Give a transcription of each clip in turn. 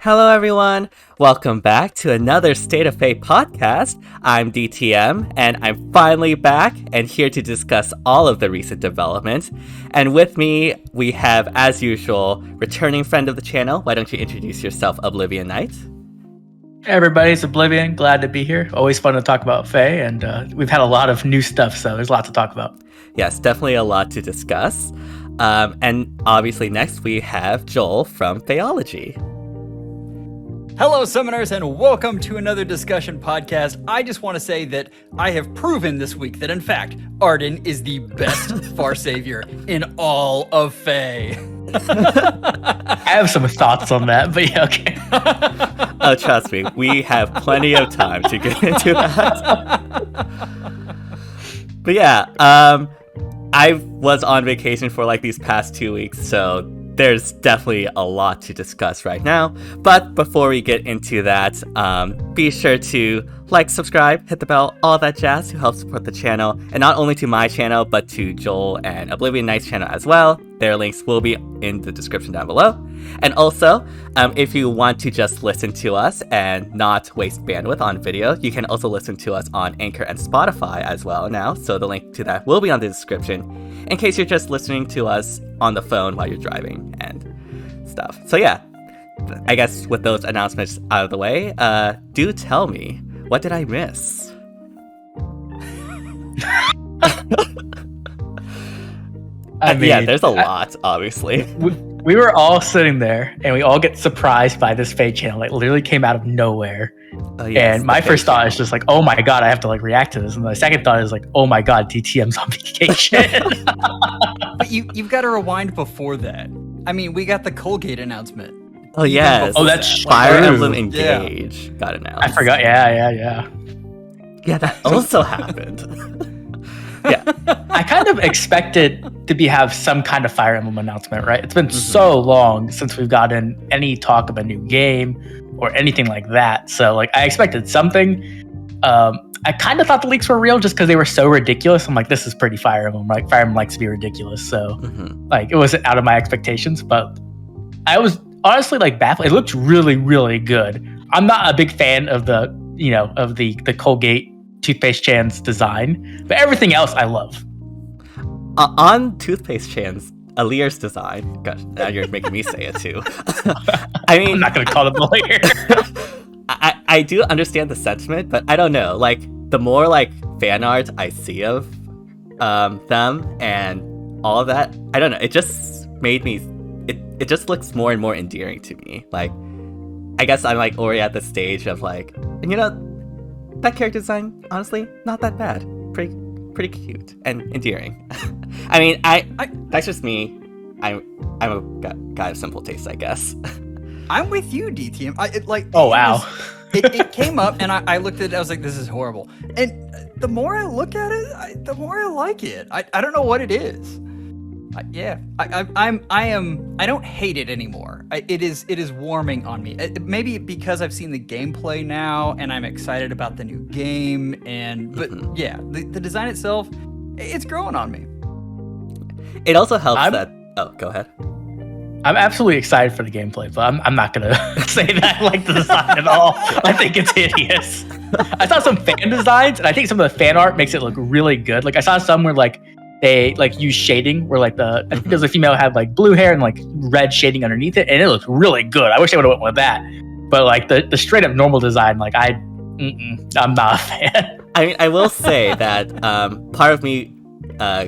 Hello, everyone. Welcome back to another State of FEH Podcast. I'm DTM, and I'm finally back and here to discuss all of the recent developments. And with me, we have, as usual, returning friend of the channel. Why don't you introduce yourself, Oblivion Knight? Hey everybody, it's Oblivion. Glad to be here. Always fun to talk about FEH, and we've had a lot of new stuff, so there's a lot to talk about. Yes, definitely a lot to discuss. And obviously next we have Joel from Theology. Hello, Summoners, and welcome to another discussion podcast. I just want to say that I have proven this week that, in fact, Arden is the best Far Savior in all of FEH. I have some thoughts on that, but yeah, okay. Oh, trust me, we have plenty of time to get into that. But yeah, I was on vacation for like these past 2 weeks, so there's definitely a lot to discuss right now. But before we get into that, be sure to like, subscribe, hit the bell, all that jazz to help support the channel. And not only to my channel, but to Joel and Oblivion Knight's channel as well. Their links will be in the description down below. And also, if you want to just listen to us and not waste bandwidth on video, you can also listen to us on Anchor and Spotify as well now. So the link to that will be on the description in case you're just listening to us on the phone while you're driving and stuff. So yeah, I guess with those announcements out of the way, do tell me, what did I miss? I mean, yeah, there's a lot, obviously. We were all sitting there, and we all get surprised by this FEH channel. It literally came out of nowhere. Yes, and my first thought is just like, oh my god, I have to like react to this. And the second thought is like, oh my god, DTM's on vacation. But you've got to rewind before that. I mean, we got the Colgate announcement. Oh yes. Oh, that's Fire Emblem Engage got announced. I forgot. Yeah. Yeah, that also happened. Yeah. I kind of expected to have some kind of Fire Emblem announcement, right? It's been so long since we've gotten any talk of a new game or anything like that. So like I expected something. I kind of thought the leaks were real just because they were so ridiculous. I'm like, this is pretty Fire Emblem. Like Fire Emblem likes to be ridiculous. So like it wasn't out of my expectations, but I was honestly like baffled. It looked really, really good. I'm not a big fan of the Colgate Toothpaste Chan's design, but everything else I love. On Toothpaste Chan's, Alear's design. Gosh, now you're making me say it too. I mean, I'm not going to call them Alear. I do understand the sentiment, but I don't know. Like, the more like fan art I see of them and all of that, I don't know. It just made me. It just looks more and more endearing to me. Like, I guess I'm like already at the stage of like, you know, that character design, honestly, not that bad. Pretty cute and endearing. I mean, I that's just me. I'm a guy of simple taste, I guess. I'm with you, DTM. Oh wow. It came up and I looked at it. I was like, this is horrible. And the more I look at it, the more I like it. I don't know what it is. I don't hate it anymore. It is warming on me. Maybe because I've seen the gameplay now and I'm excited about the new game. But yeah, the design itself, it's growing on me. It also helps that. Oh, go ahead. I'm absolutely excited for the gameplay, but I'm not gonna say that I like the design at all. I think it's hideous. I saw some fan designs, and I think some of the fan art makes it look really good. Like I saw some where like they like use shading where like I think there was a female had like blue hair and like red shading underneath it, and it looked really good. I wish I would have went with that. But like the straight up normal design, like I'm not a fan. I mean, I will say that part of me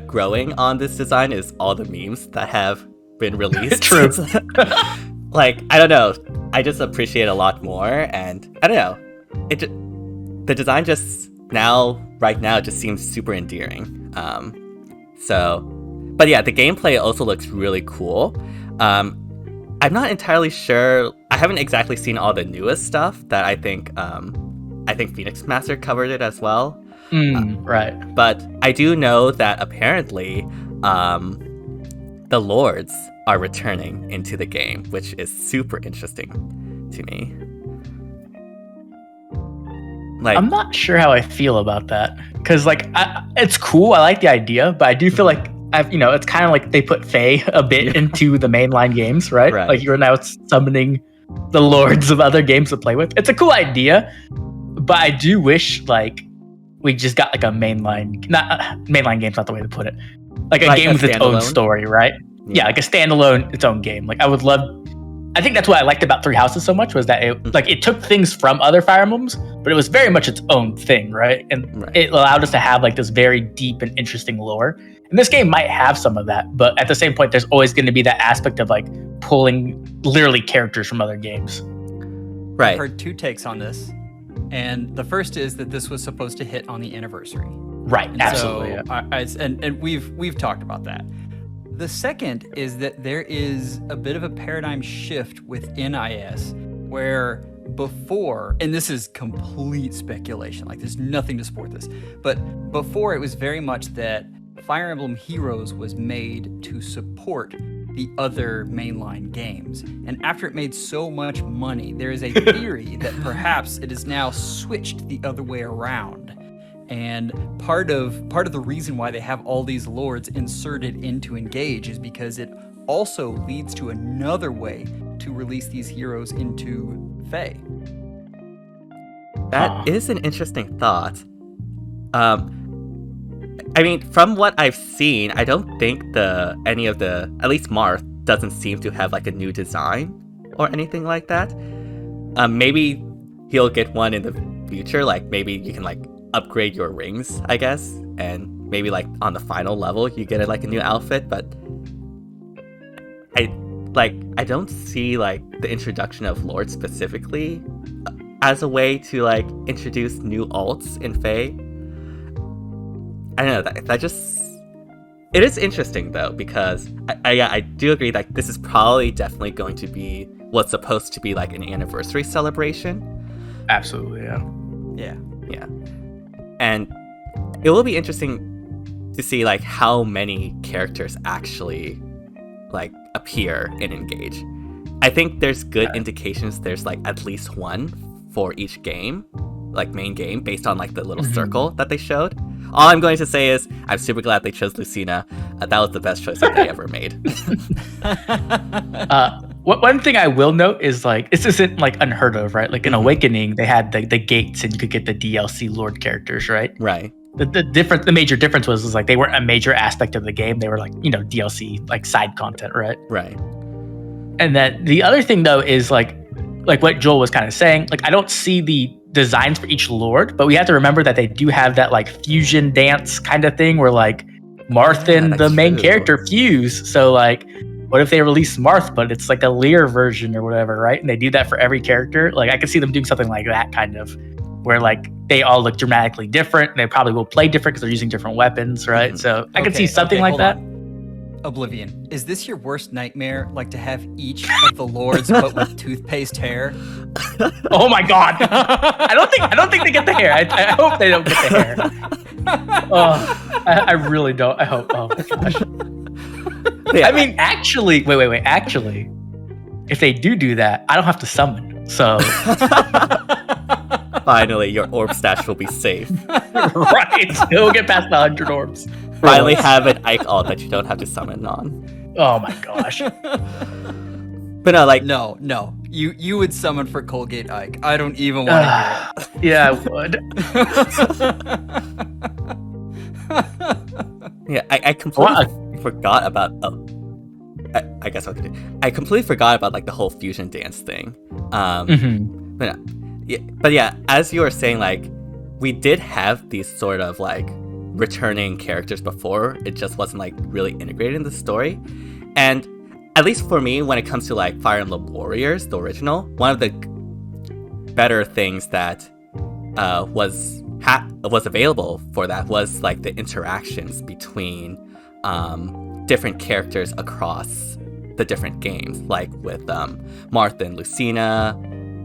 growing on this design is all the memes that have been released. True. Like, I don't know. I just appreciate it a lot more, and I don't know. The design just right now, just seems super endearing. But yeah, the gameplay also looks really cool. I'm not entirely sure. I haven't exactly seen all the newest stuff that I think Phoenix Master covered it as well. Right. But I do know that apparently the Lords are returning into the game, which is super interesting to me. Like, I'm not sure how I feel about that because like it's cool. I like the idea, but I do feel like it's kind of like they put FEH a bit into the mainline games, right? Like you're now summoning the lords of other games to play with. It's a cool idea, but I do wish like we just got like a mainline game's not the way to put it. Like a game with its own story, right? Yeah, like a standalone, its own game. Like I think that's what I liked about Three Houses so much was that it took things from other Fire Emblems, but it was very much its own thing, right? And it allowed us to have like this very deep and interesting lore. And this game might have some of that, but at the same point, there's always going to be that aspect of like pulling literally characters from other games. Right. I've heard two takes on this, and the first is that this was supposed to hit on the anniversary. Right. And absolutely. So and we've talked about that. The second is that there is a bit of a paradigm shift within IS where before, and this is complete speculation, like there's nothing to support this, but before it was very much that Fire Emblem Heroes was made to support the other mainline games. And after it made so much money, there is a theory that perhaps it is now switched the other way around. And part of the reason why they have all these lords inserted into Engage is because it also leads to another way to release these heroes into FE. That is an interesting thought. I mean, from what I've seen, I don't think any of the, at least Marth, doesn't seem to have like a new design or anything like that. Maybe he'll get one in the future. Like maybe you can like upgrade your rings, I guess, and maybe like on the final level you get like a new outfit. But I don't see like the introduction of Lord specifically as a way to like introduce new alts in FE. I don't know, that just, it is interesting though, because I do agree that this is probably definitely going to be what's supposed to be like an anniversary celebration. Absolutely, yeah. And it will be interesting to see like how many characters actually like appear in Engage. I think there's good indications there's like at least one for each game, like main game, based on like the little circle that they showed. All I'm going to say is I'm super glad they chose Lucina. That was the best choice that they ever made. One thing I will note is like this isn't like unheard of, right? Like in Awakening, they had the gates and you could get the DLC Lord characters, right? Right. The major difference was like they weren't a major aspect of the game. They were like, DLC, like side content, right? Right. And then the other thing though is like what Joel was kind of saying, like I don't see the designs for each Lord, but we have to remember that they do have that like fusion dance kind of thing where like Marth and the main character fuse. So like, what if they release Marth, but it's like a Alear version or whatever, right? And they do that for every character. Like I could see them doing something like that kind of, where like they all look dramatically different and they probably will play different because they're using different weapons, right? So I could see something like that. Oblivion, is this your worst nightmare? Like to have each of the lords but with toothpaste hair? Oh my god! I don't think they get the hair. I hope they don't get the hair. Oh, I really don't. I hope. Oh gosh. Yeah. I mean, actually, wait. Actually, if they do that, I don't have to summon. So finally, your orb stash will be safe. Right, we'll get past the 100 orbs. Finally, have an Ike alt that you don't have to summon on. Oh my gosh. But no, like no. You would summon for Colgate Ike. I don't even want to hear it. Yeah, I would. Yeah, I completely forgot about. I guess I'll continue. I completely forgot about like the whole fusion dance thing. But yeah, as you were saying, like we did have these sort of like returning characters before. It just wasn't like really integrated in the story. And at least for me, when it comes to like Fire Emblem Warriors, the original, one of the better things that was available for that was like the interactions between different characters across the different games, like with Martha and Lucina,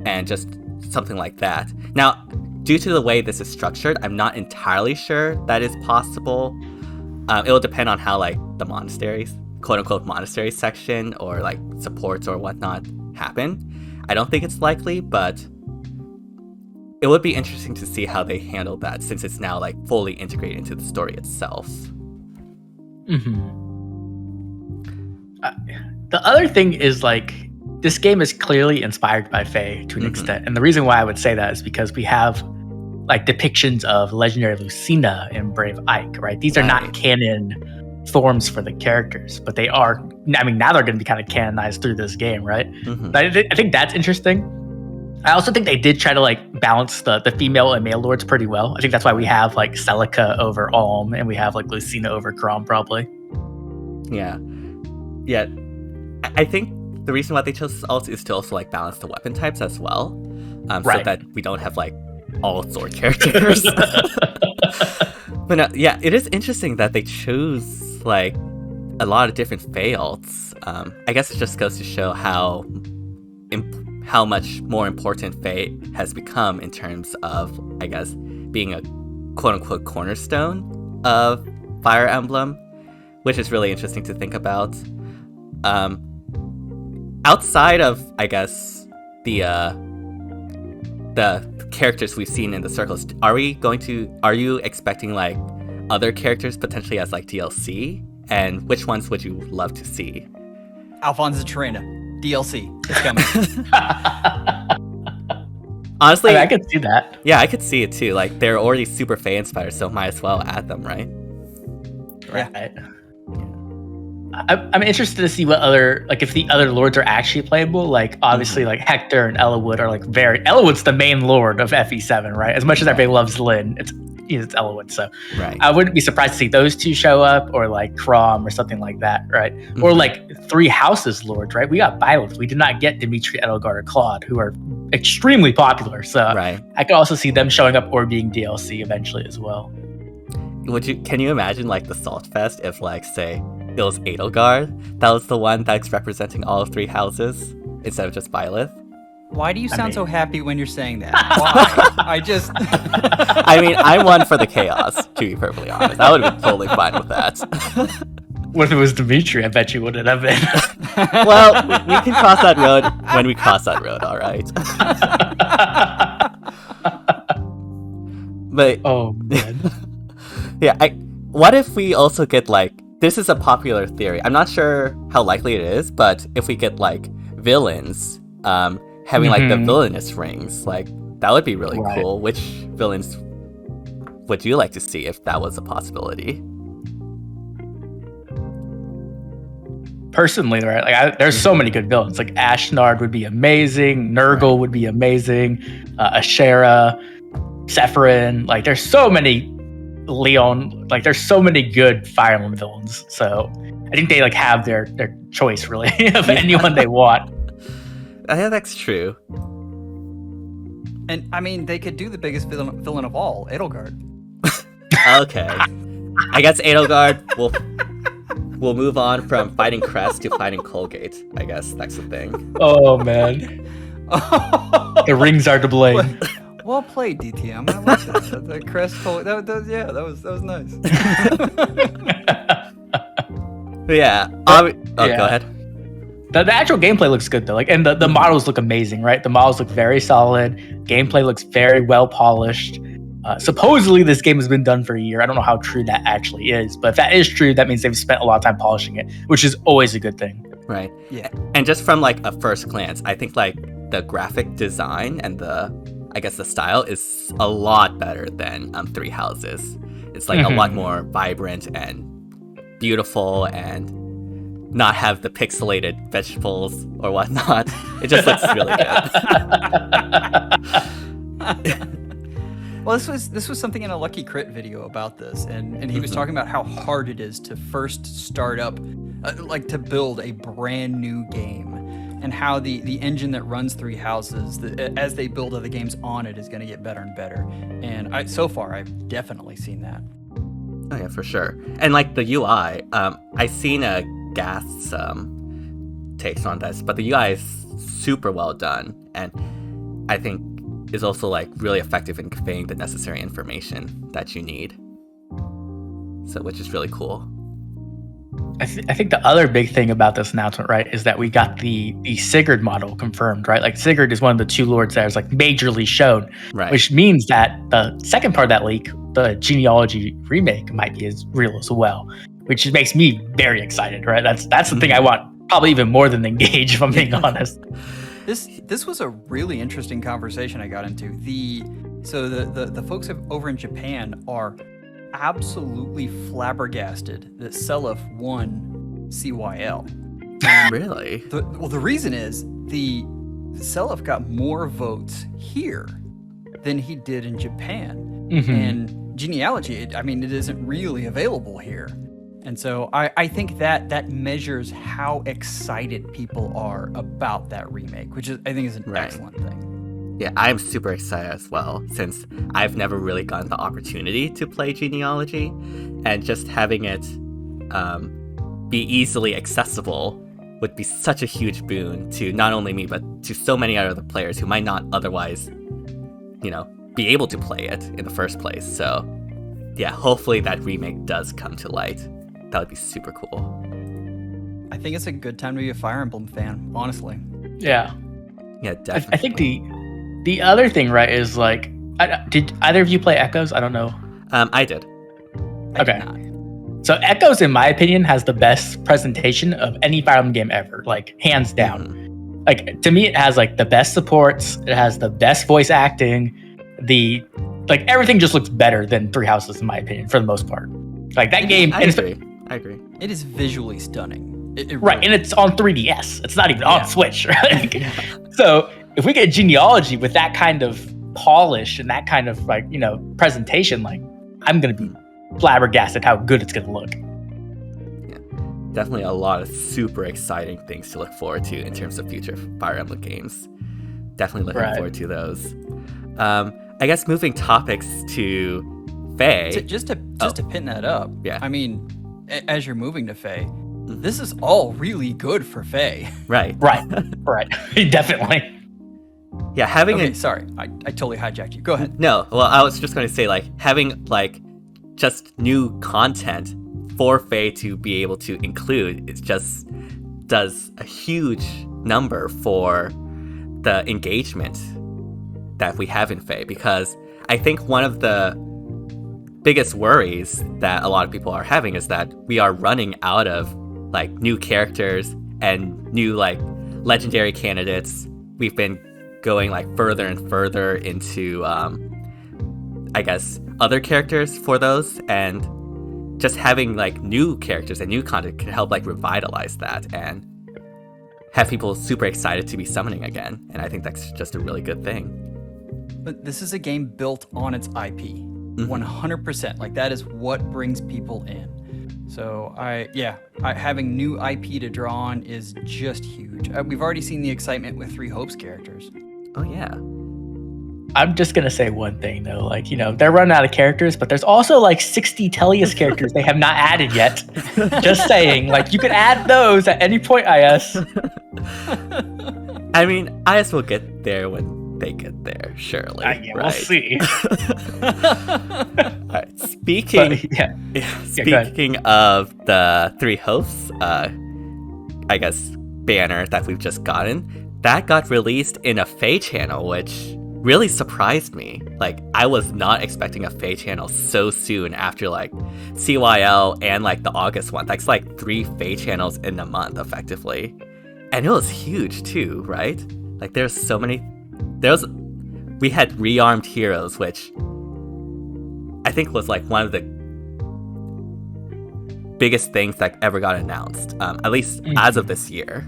and just something like that. Now, due to the way this is structured, I'm not entirely sure that is possible. It will depend on how like the monasteries, quote unquote monastery section or like supports or whatnot happen. I don't think it's likely, but it would be interesting to see how they handle that since it's now like fully integrated into the story itself. The other thing is like this game is clearly inspired by Fae to an extent. And the reason why I would say that is because we have like depictions of legendary Lucina and Brave Ike, right? These are not canon forms for the characters, but they are. I mean, now they're going to be kind of canonized through this game, right? I think that's interesting. I also think they did try to like balance the female and male lords pretty well. I think that's why we have like Celica over Alm, and we have like Lucina over Crom, probably. Yeah. I think the reason why they chose this also is to also like balance the weapon types as well, so that we don't have like all sword characters. But no, yeah, it is interesting that they chose like a lot of different Fae-alts. I guess it just goes to show how much more important Fae has become in terms of, I guess, being a quote-unquote cornerstone of Fire Emblem, which is really interesting to think about. Outside of, I guess, the characters we've seen in the circles, are you expecting like other characters potentially as like DLC? And which ones would you love to see? Alphonse Terena, DLC. It's coming. Honestly, I could see that. Yeah, I could see it too. Like, they're already super Fae inspired, so might as well add them, right? Right. I'm interested to see what other, like, if the other lords are actually playable. Like, obviously, like Hector and Ellawood are like Ellawood's the main lord of FE7, right? As much as everybody loves Lyn, it's Ellawood. So I wouldn't be surprised to see those two show up, or like Crom or something like that, right? Or like Three Houses lords, right? We got Byleth. We did not get Dimitri, Edelgard, or Claude, who are extremely popular. So I could also see them showing up or being DLC eventually as well. Can you imagine like the Salt Fest if, like, say it was Edelgard that was the one that's representing all of Three Houses instead of just Byleth? Why do you sound so happy when you're saying that? Why? I mean, I'm one for the chaos, to be perfectly honest. I would have been totally fine with that. What if it was Dimitri? I bet you wouldn't have been. Well, we can cross that road when we cross that road, all right? But oh, man. Yeah, what if we also get, like, this is a popular theory. I'm not sure how likely it is, but if we get, like, villains having, like, the villainous rings, like, that would be really cool. Which villains would you like to see if that was a possibility? Personally, right? Like, there's so many good villains. Like, Ashnard would be amazing. Nurgle would be amazing. Ashera, Sephirin. Like, there's so many. Leon, like, there's so many good Fire Emblem villains. So I think they like have their choice really of anyone they want. Yeah, that's true. And I mean, they could do the biggest villain of all, Edelgard. Okay, I guess Edelgard will move on from fighting Crest to fighting Colgate. I guess that's the thing. Oh man, the rings are to blame. Well played, DTM. I like that. The Crest Colgate. That was nice. Yeah. Go ahead. The actual gameplay looks good though, like, and the models look amazing, right? The models look very solid. Gameplay looks very well polished. Supposedly this game has been done for a year. I don't know how true that actually is, but if that is true, that means they've spent a lot of time polishing it, which is always a good thing. Right. Yeah. And just from like a first glance, I think like the graphic design and the style is a lot better than Three Houses. It's like a lot more vibrant and beautiful, and not have the pixelated vegetables or whatnot. It just looks really good. Well, this was something in a Lucky Crit video about this, and he was talking about how hard it is to first start up, like to build a brand new game, and how the engine that runs Three Houses, as they build other games on it, is going to get better and better. And so far, I've definitely seen that. Oh yeah, for sure. And like the UI, I've seen a Gas takes on this, but the UI is super well done, and I think is also like really effective in conveying the necessary information that you need. So, which is really cool. I think the other big thing about this announcement, right, is that we got the Sigurd model confirmed, right? Like, Sigurd is one of the two lords that is like majorly shown, right? Which means that the second part of that leak, the genealogy remake, might be as real as well, which makes me very excited, right? That's the thing I want Probably even more than Engage, if I'm being honest. This was a really interesting conversation I got into. The folks over in Japan are absolutely flabbergasted that Seliph won CYL. Really? The reason is the Seliph got more votes here than he did in Japan. Mm-hmm. And Genealogy, it isn't really available here. And so I think that measures how excited people are about that remake, which I think is an excellent thing. Yeah, I'm super excited as well, since I've never really gotten the opportunity to play Genealogy, and just having it be easily accessible would be such a huge boon to not only me, but to so many other players who might not otherwise, be able to play it in the first place. So, yeah, hopefully that remake does come to light. That would be super cool. I think it's a good time to be a Fire Emblem fan, honestly. Yeah. Yeah, definitely. I think the other thing, right, is like, did either of you play Echoes? I don't know. I did. Okay. So Echoes, in my opinion, has the best presentation of any Fire Emblem game ever, like hands down. Mm-hmm. Like, to me, it has like the best supports. It has the best voice acting. Everything just looks better than Three Houses, in my opinion, for the most part. Like that game. I agree. It is visually stunning. Right, and it's on 3DS. It's not even on Switch. Right? So if we get Genealogy with that kind of polish and that kind of presentation, like I'm gonna be flabbergasted how good it's gonna look. Yeah, definitely a lot of super exciting things to look forward to in terms of future Fire Emblem games. Definitely looking forward to those. I guess moving topics to Faye. So just to pin that up. Yeah. I mean, as you're moving to Faye, this is all really good for Faye. Right. Definitely. Yeah, having sorry, I totally hijacked you. Go ahead. No, well, I was just going to say, having just new content for Faye to be able to include, it just does a huge number for the engagement that we have in Faye, because I think one of the biggest worries that a lot of people are having is that we are running out of new characters and new legendary candidates. We've been going further and further into I guess other characters for those, and just having new characters and new content can help revitalize that and have people super excited to be summoning again. And I think that's just a really good thing. But this is a game built on its IP, 100%. That is what brings people in. So having new IP to draw on is just huge. We've already seen the excitement with Three Hopes characters. Oh yeah. I'm just gonna say one thing though, they're running out of characters, but there's also 60 Tellius characters they have not added yet. Just saying, you can add those at any point, IS. I mean, IS will get there when they get there, surely. Yeah, we'll see. All right, speaking of the Three Hosts, I guess, banner that we've just gotten, that got released in a Faye channel, which really surprised me. I was not expecting a Faye channel so soon after CYL and the August one. That's 3 Faye channels in a month, effectively. And it was huge too, right? There's so many. We had Rearmed Heroes, which I think was one of the biggest things that ever got announced, at least as of this year.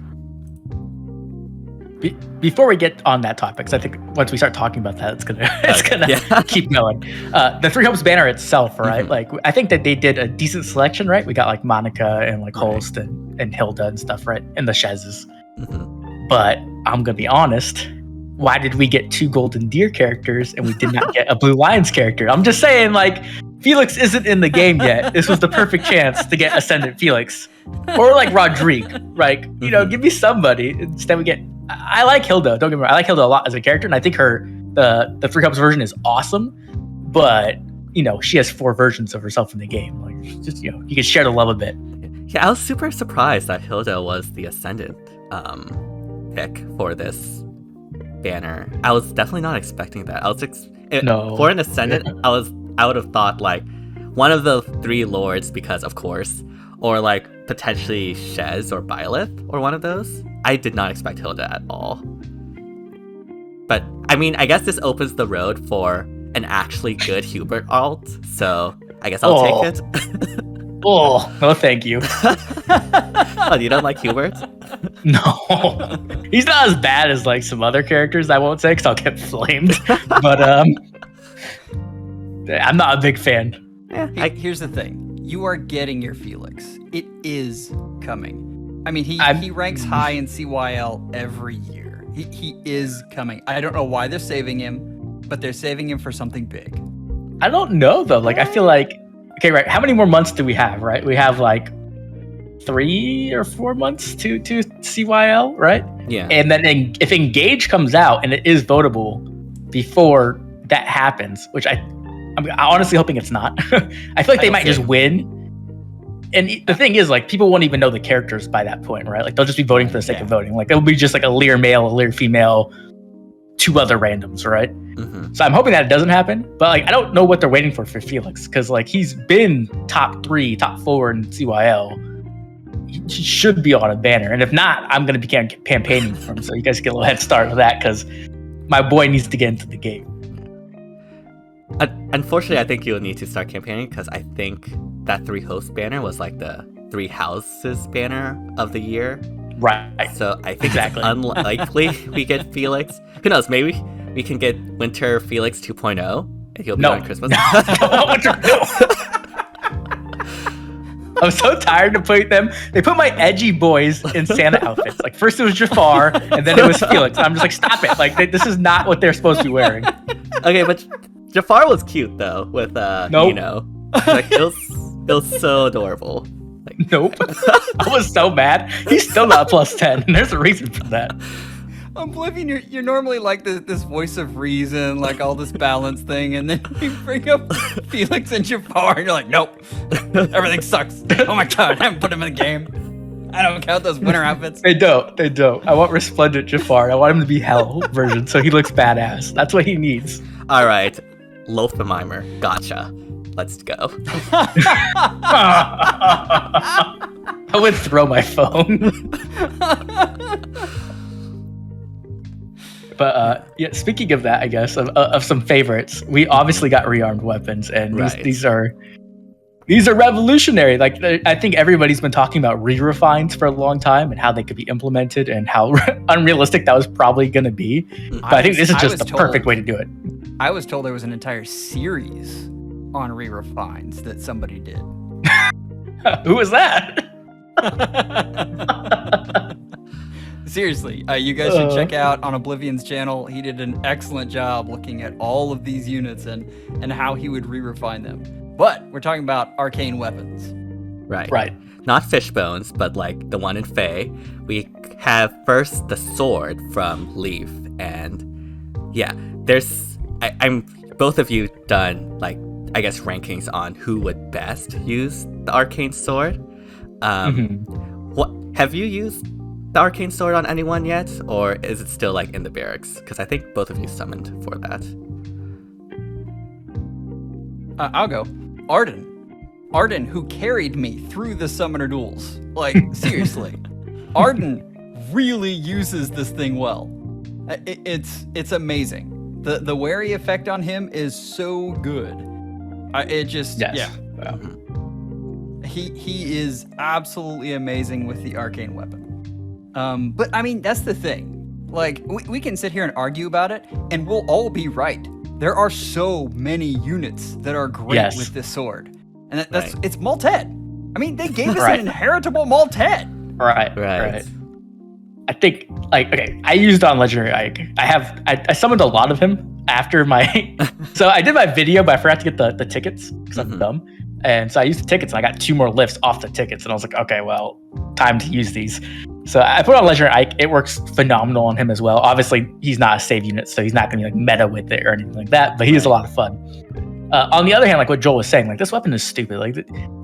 Before we get on that topic, because I think once we start talking about that, it's gonna keep going. The Three Hopes banner itself, right? I think that they did a decent selection, right? We got Monica and Holst and Hilda and stuff, right? And the Shezes. But I'm gonna be honest. Why did we get 2 Golden Deer characters and we did not get a Blue Lions character? I'm just saying, Felix isn't in the game yet. This was the perfect chance to get Ascendant Felix. Or Rodrigue, right? Give me somebody. Instead we get... I like Hilda, don't get me wrong. I like Hilda a lot as a character, and I think the Three Hopes version is awesome, but, she has 4 versions of herself in the game. You can share the love a bit. Yeah, I was super surprised that Hilda was the Ascendant pick for this banner. I was definitely not expecting that. For an Ascendant, I would have thought one of the 3 lords, because of course or like potentially Shez or Byleth or one of those. I did not expect Hilda at all. But I mean, I guess this opens the road for an actually good Hubert alt, so I guess I'll take it. Oh, no, thank you. Oh, you don't like Hubert? No, he's not as bad as like some other characters. I won't say because I'll get flamed. But I'm not a big fan. Yeah, Here's the thing: you are getting your Felix. It is coming. I mean, he ranks high in CYL every year. He is coming. I don't know why they're saving him, but they're saving him for something big. I don't know though. Like I feel like, okay, right. How many more months do we have? Right, we have like 3 or 4 months to CYL, right? Yeah. And then if Engage comes out and it is votable before that happens, which I'm honestly hoping it's not. I feel like they might just win. And the thing is, like, people won't even know the characters by that point, right? Like, they'll just be voting for the sake of voting. Like, it'll be just like a Lear male, a Lear female, 2 other randoms, right? Mm-hmm. So I'm hoping that it doesn't happen. But like, I don't know what they're waiting for Felix, because like he's been top 3, top 4 in CYL. He should be on a banner, and if not, I'm going to be campaigning for him. So you guys get a little head start with that, because my boy needs to get into the game. Unfortunately, I think you'll need to start campaigning, because I think that 3 host banner was like the 3 houses banner of the year. Right. So I think it's unlikely we get Felix. Who knows? Maybe we can get Winter Felix 2.0, and he'll be on Christmas. I'm so tired of putting them. They put my edgy boys in Santa outfits. Like, first it was Jafar, and then it was Felix. I'm just like, stop it. Like, this is not what they're supposed to be wearing. Okay, but Jafar was cute though with Nino. Like, it was so adorable. Like, nope. I was so mad. He's still not +10, and there's a reason for that. Oblivion, you're normally like this voice of reason, like all this balance thing, and then you bring up Felix and Jafar, and you're like, nope, everything sucks. Oh my god, I haven't put him in the game. I don't count those winter outfits. They don't. I want Resplendent Jafar. I want him to be Hell version, so he looks badass. That's what he needs. All right, Loaf the Mimer, gotcha. Let's go. I would throw my phone. But yeah, speaking of that, I guess of some favorites, we obviously got rearmed weapons, and these are revolutionary. Like, I think everybody's been talking about re-refines for a long time and how they could be implemented and how unrealistic that was probably going to be. But I think this is just the perfect way to do it. I was told there was an entire series on re-refines that somebody did. Who was that? Seriously, you guys should check out on Oblivion's channel. He did an excellent job looking at all of these units and how he would re-refine them. But we're talking about arcane weapons. Right. Not fish bones, but like the one in Fae. We have first the sword from Leaf, and yeah, I'm both of you done like, I guess, rankings on who would best use the arcane sword. What have you used the arcane sword on anyone yet, or is it still like in the barracks? Because I think both of you summoned for that. I'll go. Arden, who carried me through the summoner duels. Like, seriously, Arden really uses this thing well. It's amazing. The wary effect on him is so good. Wow. He is absolutely amazing with the arcane weapon. But I mean, that's the thing. Like, we can sit here and argue about it, and we'll all be right. There are so many units that are great with this sword. And it's Malted. I mean, they gave us an inheritable Malted. Right. I think, like, okay, I used on Legendary Ike. I summoned a lot of him after my... So I did my video, but I forgot to get the tickets, because I'm dumb. And so I used the tickets, and I got 2 more lifts off the tickets. And I was like, okay, well, time to use these. So I put on Legendary Ike. It works phenomenal on him as well. Obviously, he's not a save unit, so he's not going to be like meta with it or anything like that. But he is a lot of fun. On the other hand, like what Joel was saying, like, this weapon is stupid. Like,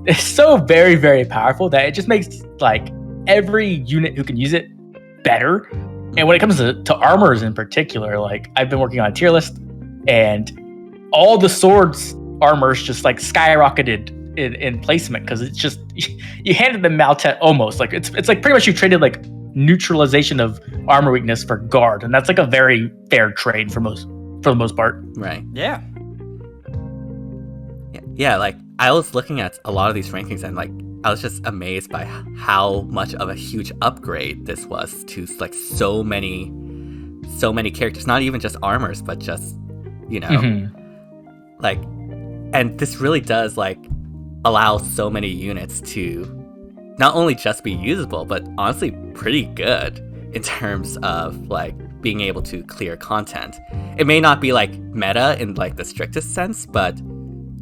it's so very, very powerful that it just makes like every unit who can use it better. And when it comes to armors in particular, like, I've been working on a tier list, and all the swords armors just like skyrocketed in placement, because it's just you handed them Maltet almost like it's like pretty much you traded like neutralization of armor weakness for guard, and that's like a very fair trade for the most part. Right. Yeah. Yeah, like I was looking at a lot of these rankings and like I was just amazed by how much of a huge upgrade this was to like so many characters, not even just armors, but just, you know, like, and this really does like allow so many units to not only just be usable, but honestly pretty good in terms of like being able to clear content. It may not be like meta in like the strictest sense, but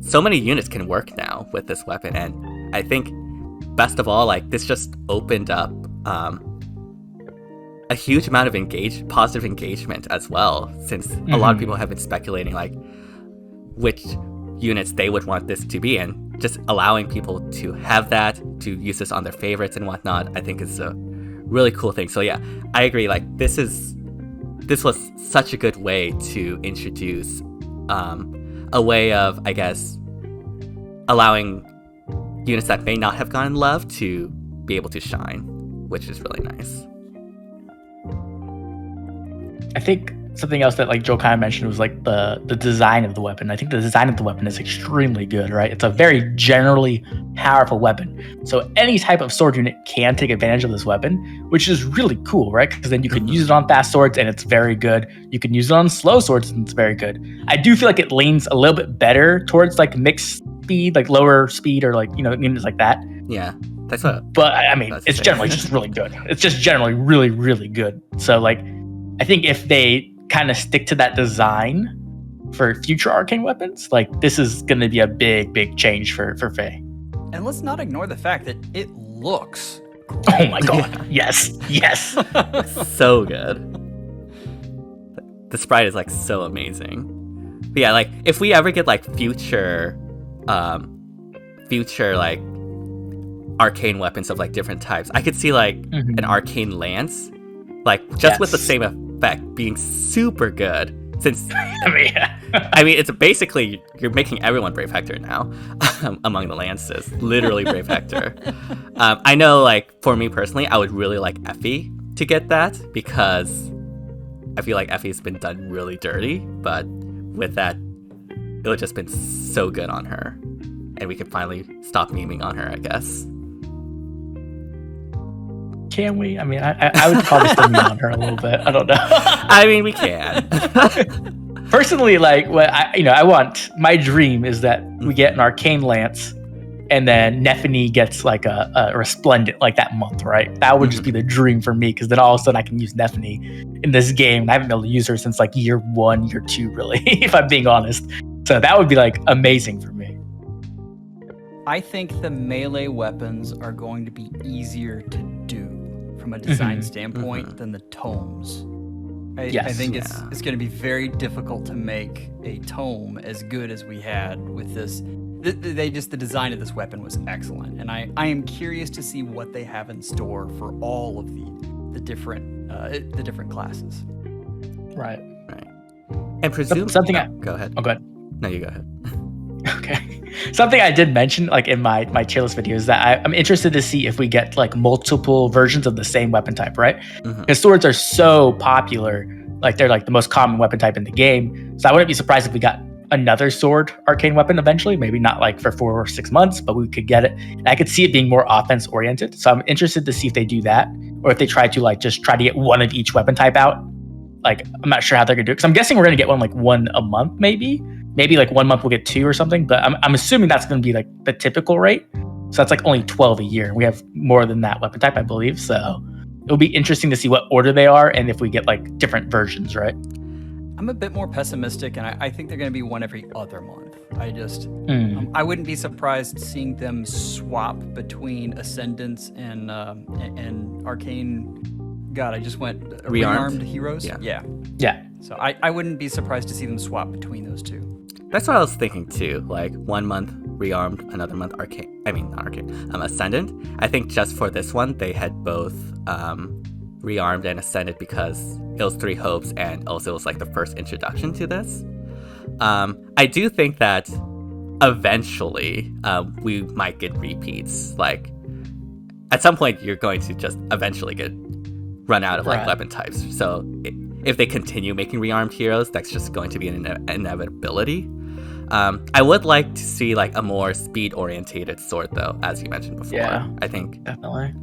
so many units can work now with this weapon. And I think best of all, like this just opened up a huge amount of positive engagement as well, since a lot of people have been speculating like which units they would want this to be, and just allowing people to have that, to use this on their favorites and whatnot, I think is a really cool thing. So yeah, I agree, like this was such a good way to introduce a way of, I guess, allowing units that may not have gotten love to be able to shine, which is really nice. I think something else that like Joel kind of mentioned was like the design of the weapon. I think the design of the weapon is extremely good, right? It's a very generally powerful weapon. So any type of sword unit can take advantage of this weapon, which is really cool, right? Because then you can use it on fast swords and it's very good. You can use it on slow swords and it's very good. I do feel like it leans a little bit better towards like mixed speed, like lower speed, or like, you know, units like that. Yeah, that's what. But I mean, it's generally just really good. It's just generally really, really good. So like, I think if they kind of stick to that design for future Arcane weapons, like this is going to be a big change for Faye. And let's not ignore the fact that it looks great. Oh my god. Yes. So good. The sprite is like so amazing. But yeah, like if we ever get like future like Arcane weapons of like different types, I could see like an Arcane lance, like just with the same effect being super good, since I mean it's basically you're making everyone Brave Hector now among the lances, literally Brave Hector. I know, like for me personally, I would really like FE to get that, because I feel like FE has been done really dirty, but with that it would just been so good on her, and we could finally stop memeing on her, I guess. Can we? I mean, I would probably still meme on her a little bit. I don't know. I mean, we can. Personally, like what I want. My dream is that we get an Arcane Lance, and then Nephany gets like a Resplendent like that month, right? That would just be the dream for me, because then all of a sudden I can use Nephany in this game. I haven't been able to use her since like year 1, year 2, really, if I'm being honest. So that would be like amazing for me. I think the melee weapons are going to be easier to do from a design standpoint than the tomes. I think it's going to be very difficult to make a tome as good as we had with this. The design of this weapon was excellent, and I am curious to see what they have in store for all of the different classes. Right. And presume go ahead. Oh, go ahead. No, you go ahead. Okay. Something I did mention, like in my tier list video, is that I'm interested to see if we get like multiple versions of the same weapon type, right? Because swords are so popular, like they're like the most common weapon type in the game. So I wouldn't be surprised if we got another sword Arcane weapon eventually. Maybe not like for 4 or 6 months, but we could get it. And I could see it being more offense oriented. So I'm interested to see if they do that, or if they try to like just try to get one of each weapon type out. Like I'm not sure how they're gonna do it, because I'm guessing we're gonna get one a month, maybe like 1 month we'll get 2 or something, but I'm assuming that's going to be like the typical rate. So that's like only 12 a year. We have more than that weapon type, I believe. So it'll be interesting to see what order they are and if we get like different versions, right? I'm a bit more pessimistic, and I think they're going to be one every other month. I wouldn't be surprised seeing them swap between Ascendants and Arcane. God, I just went Rearmed Heroes. Yeah. So I wouldn't be surprised to see them swap between those two. That's what I was thinking too. Like 1 month Rearmed, another month Arcane. I mean, not Arcane. Ascendant. I think just for this one, they had both Rearmed and Ascendant, because it was 3 hopes, and also it was like the first introduction to this. I do think that eventually we might get repeats. Like at some point you're going to just eventually run out of like weapon types. So if they continue making Rearmed Heroes, that's just going to be an inevitability. I would like to see like a more speed orientated sword though, as you mentioned before. Yeah, I think definitely.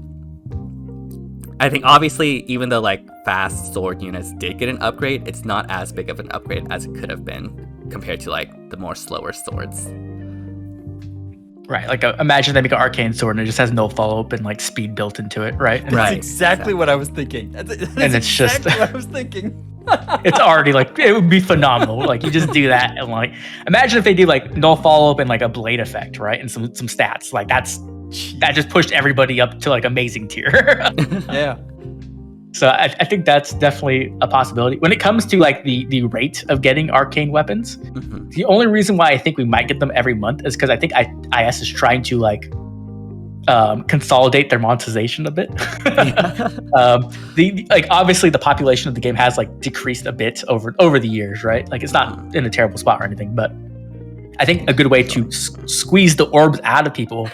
I think obviously even though like fast sword units did get an upgrade, it's not as big of an upgrade as it could have been compared to like the more slower swords. Right, like imagine they make an arcane sword and it just has no follow-up and like speed built into it, right? And That's exactly what I was thinking. That's and it's exactly just what I was thinking. it's already like it would be phenomenal. Like you just do that and like imagine if they do like no follow-up and like a blade effect, right? And some stats. Like that just pushed everybody up to like amazing tier. Yeah. So I think that's definitely a possibility. When it comes to like the rate of getting arcane weapons, the only reason why I think we might get them every month is because I think IS is trying to like consolidate their monetization a bit. Like obviously the population of the game has like decreased a bit over the years, right? Like it's not in a terrible spot or anything, but I think a good way to squeeze the orbs out of people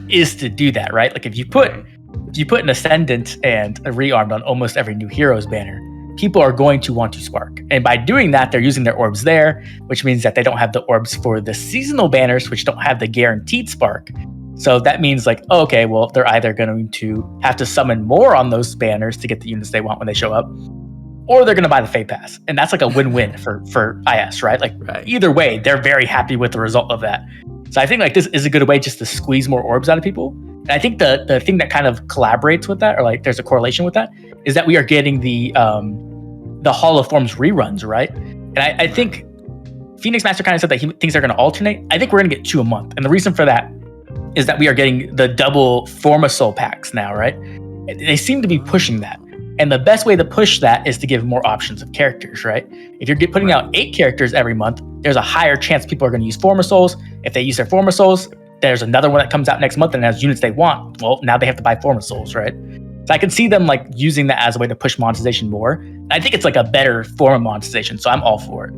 is to do that, right? Like if you put an Ascendant and a Rearmed on almost every new Heroes banner, people are going to want to spark. And by doing that, they're using their orbs there, which means that they don't have the orbs for the seasonal banners, which don't have the guaranteed spark. So that means like, oh, okay, well, they're either going to have to summon more on those banners to get the units they want when they show up, or they're going to buy the Fate Pass. And that's like a win-win for IS, right? Like either way, they're very happy with the result of that. So I think like this is a good way just to squeeze more orbs out of people. And I think the thing that kind of collaborates with that, or like there's a correlation with that, is that we are getting the Hall of Forms reruns, right? And I think Phoenix Master kind of said that he thinks they're going to alternate. I think we're going to get 2 a month. And the reason for that is that we are getting the double Formasoul packs now, right? They seem to be pushing that. And the best way to push that is to give more options of characters, right? If you're putting out 8 characters every month, there's a higher chance people are going to use Formasouls. If they use their Formasouls, there's another one that comes out next month and has units they want. Well, now they have to buy Formasouls, right? So I can see them like using that as a way to push monetization more. And I think it's like a better form of monetization, so I'm all for it.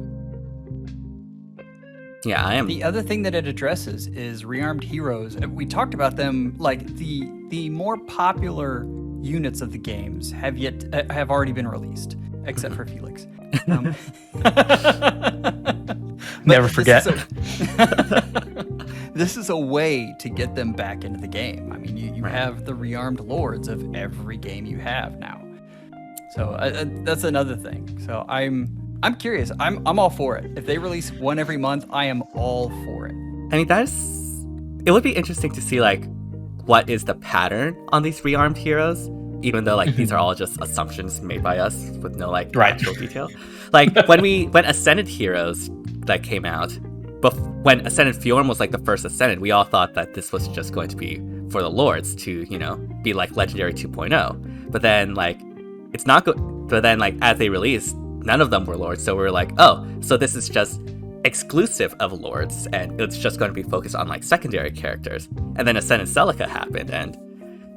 Yeah, I am. The other thing that it addresses is Rearmed Heroes. We talked about them, like the more popular units of the games have already been released, except for Felix. Never forget. This is a way to get them back into the game. I mean, you have the Rearmed Lords of every game you have now. So that's another thing. So I'm curious. I'm all for it. If they release one every month, I am all for it. I mean, it would be interesting to see like what is the pattern on these Rearmed Heroes, even though like these are all just assumptions made by us with no like actual detail. Like when Ascended Heroes that came out, but when Ascended Fjorm was like the first Ascended, we all thought that this was just going to be for the Lords to, be like Legendary 2.0. But then like it's not good. But then like as they released, none of them were Lords. So we were like, oh, so this is just exclusive of Lords, and it's just going to be focused on like secondary characters. And then Ascended Celica happened, and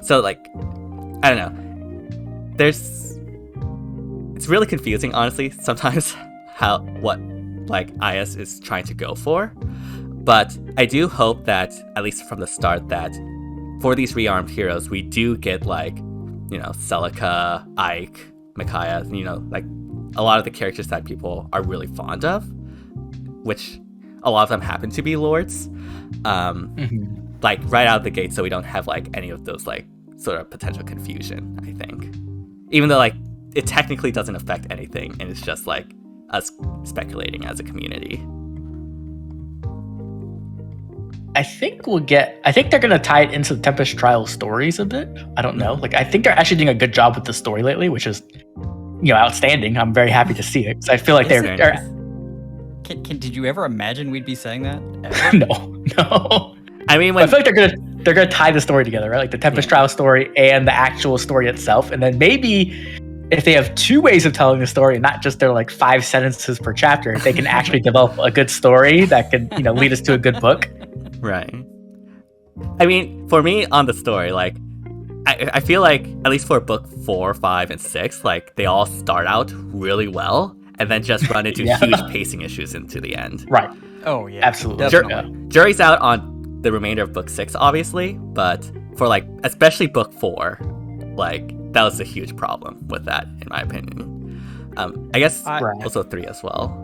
so like I don't know. It's really confusing, honestly, sometimes what like IS is trying to go for. But I do hope that, at least from the start, that for these Rearmed Heroes, we do get like, Celica, Ike, Micaiah, like a lot of the characters that people are really fond of, which a lot of them happen to be Lords, like right out of the gate, so we don't have like any of those like sort of potential confusion, I think. Even though like it technically doesn't affect anything, and it's just like us speculating as a community. I think they're going to tie it into the Tempest Trial stories a bit. I don't know. Like, I think they're actually doing a good job with the story lately, which is, outstanding. I'm very happy to see it. So I feel like they're Did you ever imagine we'd be saying that? No. I mean, I feel like they're gonna tie the story together, right? Like the Tempest Trial story and the actual story itself, and then maybe if they have 2 ways of telling the story, and not just their like 5 sentences per chapter, if they can actually develop a good story that could, lead us to a good book. Right. I mean, for me on the story, like I feel like at least for book 4, 5, and 6, like they all start out really well, and then just run into huge pacing issues into the end. Right. Oh yeah, Absolutely. Jury's out on the remainder of book 6, obviously, but for like especially book 4, like that was a huge problem with that, in my opinion. I guess also 3 as well.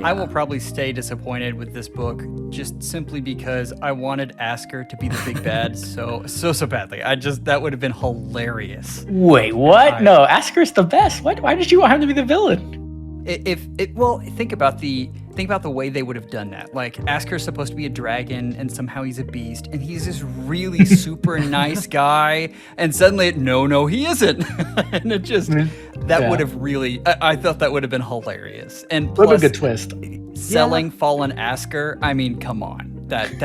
I will probably stay disappointed with this book just simply because I wanted Asker to be the big bad so badly. That would have been hilarious. Wait, what? No, Asker's the best. What? Why did you want him to be the villain? Think about the way they would have done that. Like, Asker's supposed to be a dragon, and somehow he's a beast, and he's this really super nice guy, and suddenly, no, he isn't. And it just, would have really, I thought that would have been hilarious. And What plus, a good twist. selling fallen Asker, I mean, come on. That shows.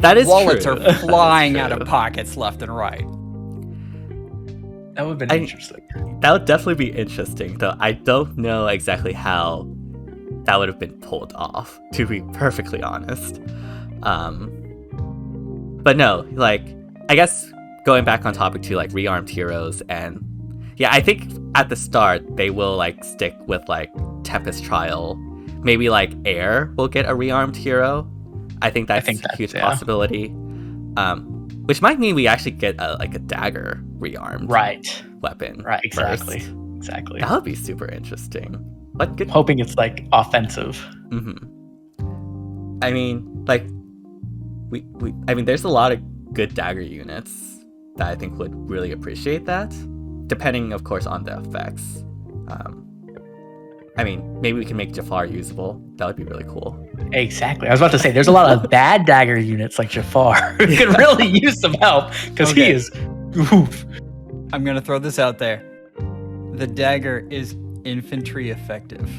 That is Wallets true. are flying out of pockets left and right. That would have been interesting. That would definitely be interesting, though I don't know exactly how that would have been pulled off, to be perfectly honest. But no, like, I guess going back on topic to like Rearmed Heroes, and I think at the start they will like stick with like Tempest Trial. Maybe like Air will get a Rearmed Hero. I think that's a huge possibility. Which might mean we actually get a dagger rearmed weapon. Right, exactly. First. Exactly. That would be super interesting. What good? I'm hoping it's like offensive. Mm-hmm. I mean, like, I mean, there's a lot of good dagger units that I think would really appreciate that, depending, of course, on the effects. I mean, maybe we can make Jafar usable. That would be really cool. Exactly. I was about to say, there's a lot of bad dagger units like Jafar who could really use some help because he is. Oof. I'm gonna throw this out there. The dagger is infantry effective.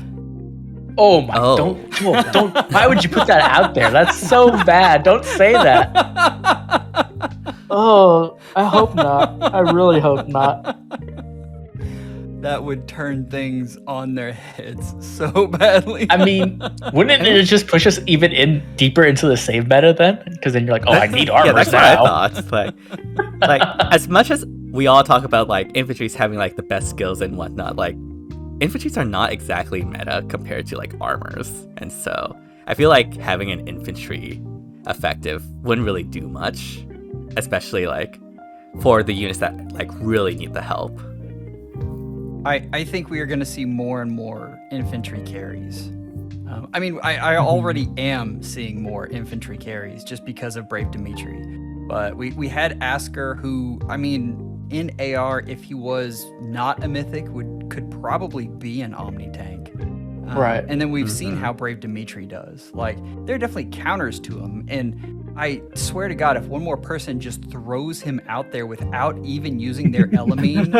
Oh my! Don't! Why would you put that out there? That's so bad. Don't say that. Oh, I hope not. I really hope not. That would turn things on their heads so badly. I mean, wouldn't it just push us even deeper into the save meta then? Because then you're like, I need armor that's now. what I thought. Like as much as we all talk about like infantries having like the best skills and whatnot, like infantries are not exactly meta compared to like armors, and so I feel like having an infantry effective wouldn't really do much, especially like for the units that like really need the help. I think we are going to see more and more infantry carries. I mean, I already am seeing more infantry carries just because of Brave Dimitri. But we had Asker, who, I mean, in AR, if he was not a mythic, could probably be an Omnitank. Right. And then we've seen how Brave Dimitri does. Like, there are definitely counters to him. And I swear to God, if one more person just throws him out there without even using their Elamine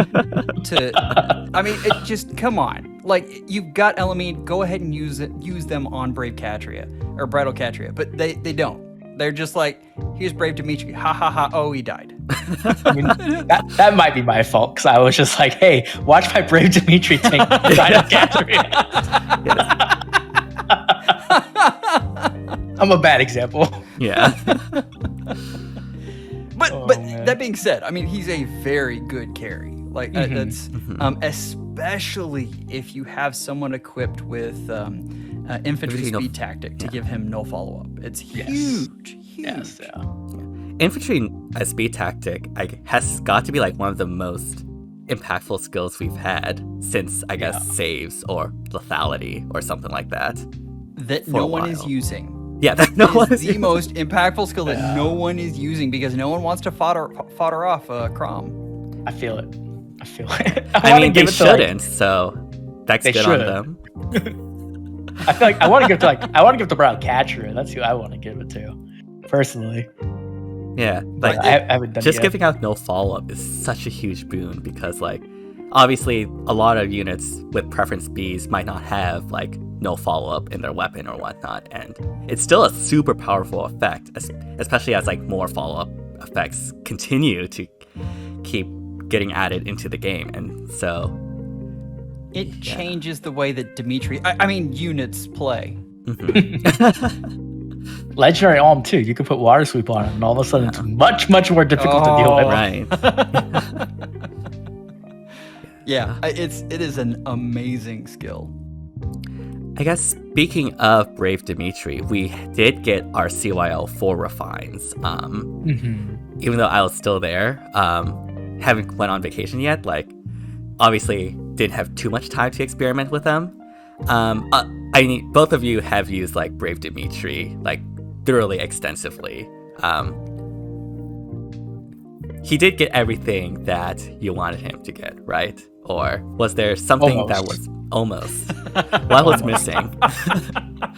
I mean, it just, come on. Like, you've got Elamine, go ahead and use them on Brave Catria, or Bridal Catria, but they don't. They're just like, here's Brave Dimitri, ha ha ha, oh, he died. I mean, that might be my fault, because I was just like, hey, watch my Brave Dimitri tank Bridal Catria. I'm a bad example. Yeah. But that being said, I mean, he's a very good carry. Like, that's especially if you have someone equipped with infantry speed tactic to give him no follow-up. It's huge. Yes, yeah. Infantry as speed tactic has got to be like one of the most impactful skills we've had since, I guess, saves or lethality or something like that. That no one is using. Yeah, that no one is the most impactful skill that no one is using because no one wants to fodder off Crom. I feel it. I mean, they shouldn't, so that's good on them. I feel like I want to give to Bridal Catria. That's who I want to give it to, personally. Yeah, like I haven't done just yet. giving out no follow-up is such a huge boon because, like, obviously a lot of units with preference Bs might not have like no follow-up in their weapon or whatnot, and it's still a super powerful effect, especially as like more follow-up effects continue to keep getting added into the game, and so it changes the way that Dimitri, I mean, units play. Legendary Alm too. You could put Water Sweep on it, and all of a sudden it's much more difficult to deal with. Right. Yeah, it is an amazing skill. I guess speaking of Brave Dimitri, we did get our CYL4 refines. Even though I was still there, haven't went on vacation yet. Like, obviously, didn't have too much time to experiment with them. Both of you have used like Brave Dimitri like thoroughly extensively. He did get everything that you wanted him to get, right? Or was there something that was almost? What was missing?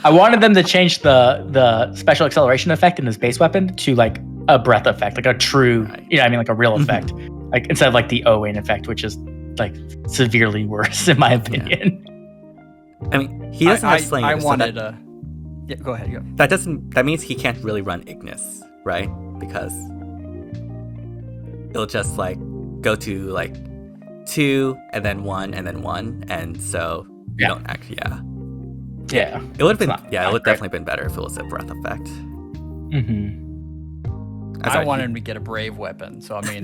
I wanted them to change the special acceleration effect in his base weapon to like a breath effect, like a true, like a real effect, like instead of like the Owain effect, which is like severely worse in my opinion. Yeah. I mean, he doesn't have slaying. I wanted a. Yeah, go ahead. Go. That means he can't really run Ignis, right? Because it'll just like go to like 2 and then 1 and then 1, and so you don't actually. Yeah. It would have been. It would definitely been better if it was a breath effect. I wanted him to get a brave weapon, so I mean,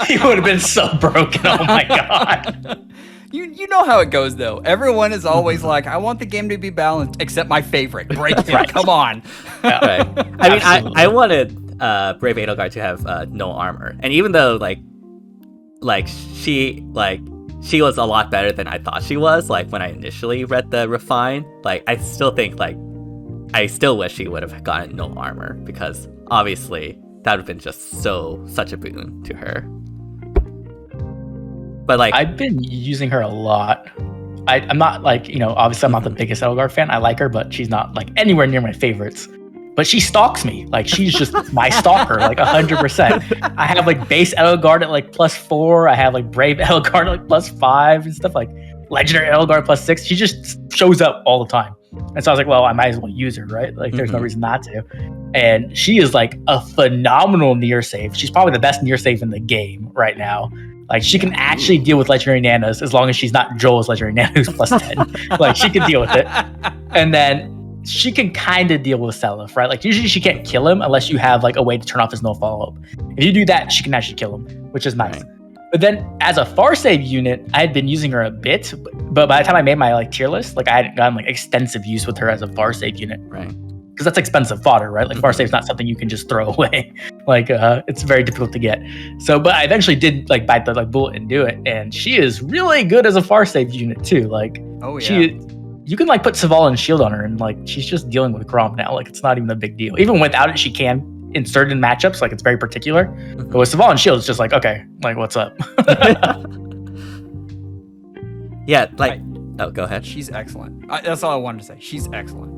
he would have been so broken. Oh my god. You know how it goes though. Everyone is always like, I want the game to be balanced, except my favorite, break him. Right. Come on. Right. I mean, I wanted Brave Edelgard to have no armor, and even though she was a lot better than I thought she was, like when I initially read the refine, like I still think I still wish she would have gotten no armor, because obviously that would have been just such a boon to her. But like, I've been using her a lot. I'm not like, obviously I'm not the biggest Edelgard fan. I like her, but she's not like anywhere near my favorites. But she stalks me. Like, she's just my stalker, like 100%. I have like base Edelgard at like +4. I have like Brave Edelgard at like +5 and stuff, like Legendary Edelgard +6. She just shows up all the time. And so I was like, well, I might as well use her, right? Like, there's no reason not to. And she is like a phenomenal near save. She's probably the best near save in the game right now. Like, she can actually deal with Legendary Nanas as long as she's not Joel's Legendary Nana who's +10. Like, she can deal with it. And then she can kind of deal with Seliph, right? Like, usually she can't kill him unless you have like a way to turn off his no follow-up. If you do that, she can actually kill him, which is nice. But then as a far save unit, I had been using her a bit, but by the time I made my like tier list, like I hadn't gotten like extensive use with her as a far save unit. Right. Because that's expensive fodder, right? Like, far save is not something you can just throw away. Like, it's very difficult to get. So, but I eventually did like bite the like bullet and do it, and she is really good as a far save unit too. Like, you can like put Saval and shield on her, and like she's just dealing with Grom now. Like, it's not even a big deal. Even without it, she can insert in matchups. Like, it's very particular. But with Saval and shield, it's just like, okay, like, what's up? Yeah, like. Oh, go ahead. She's excellent. That's all I wanted to say. She's excellent.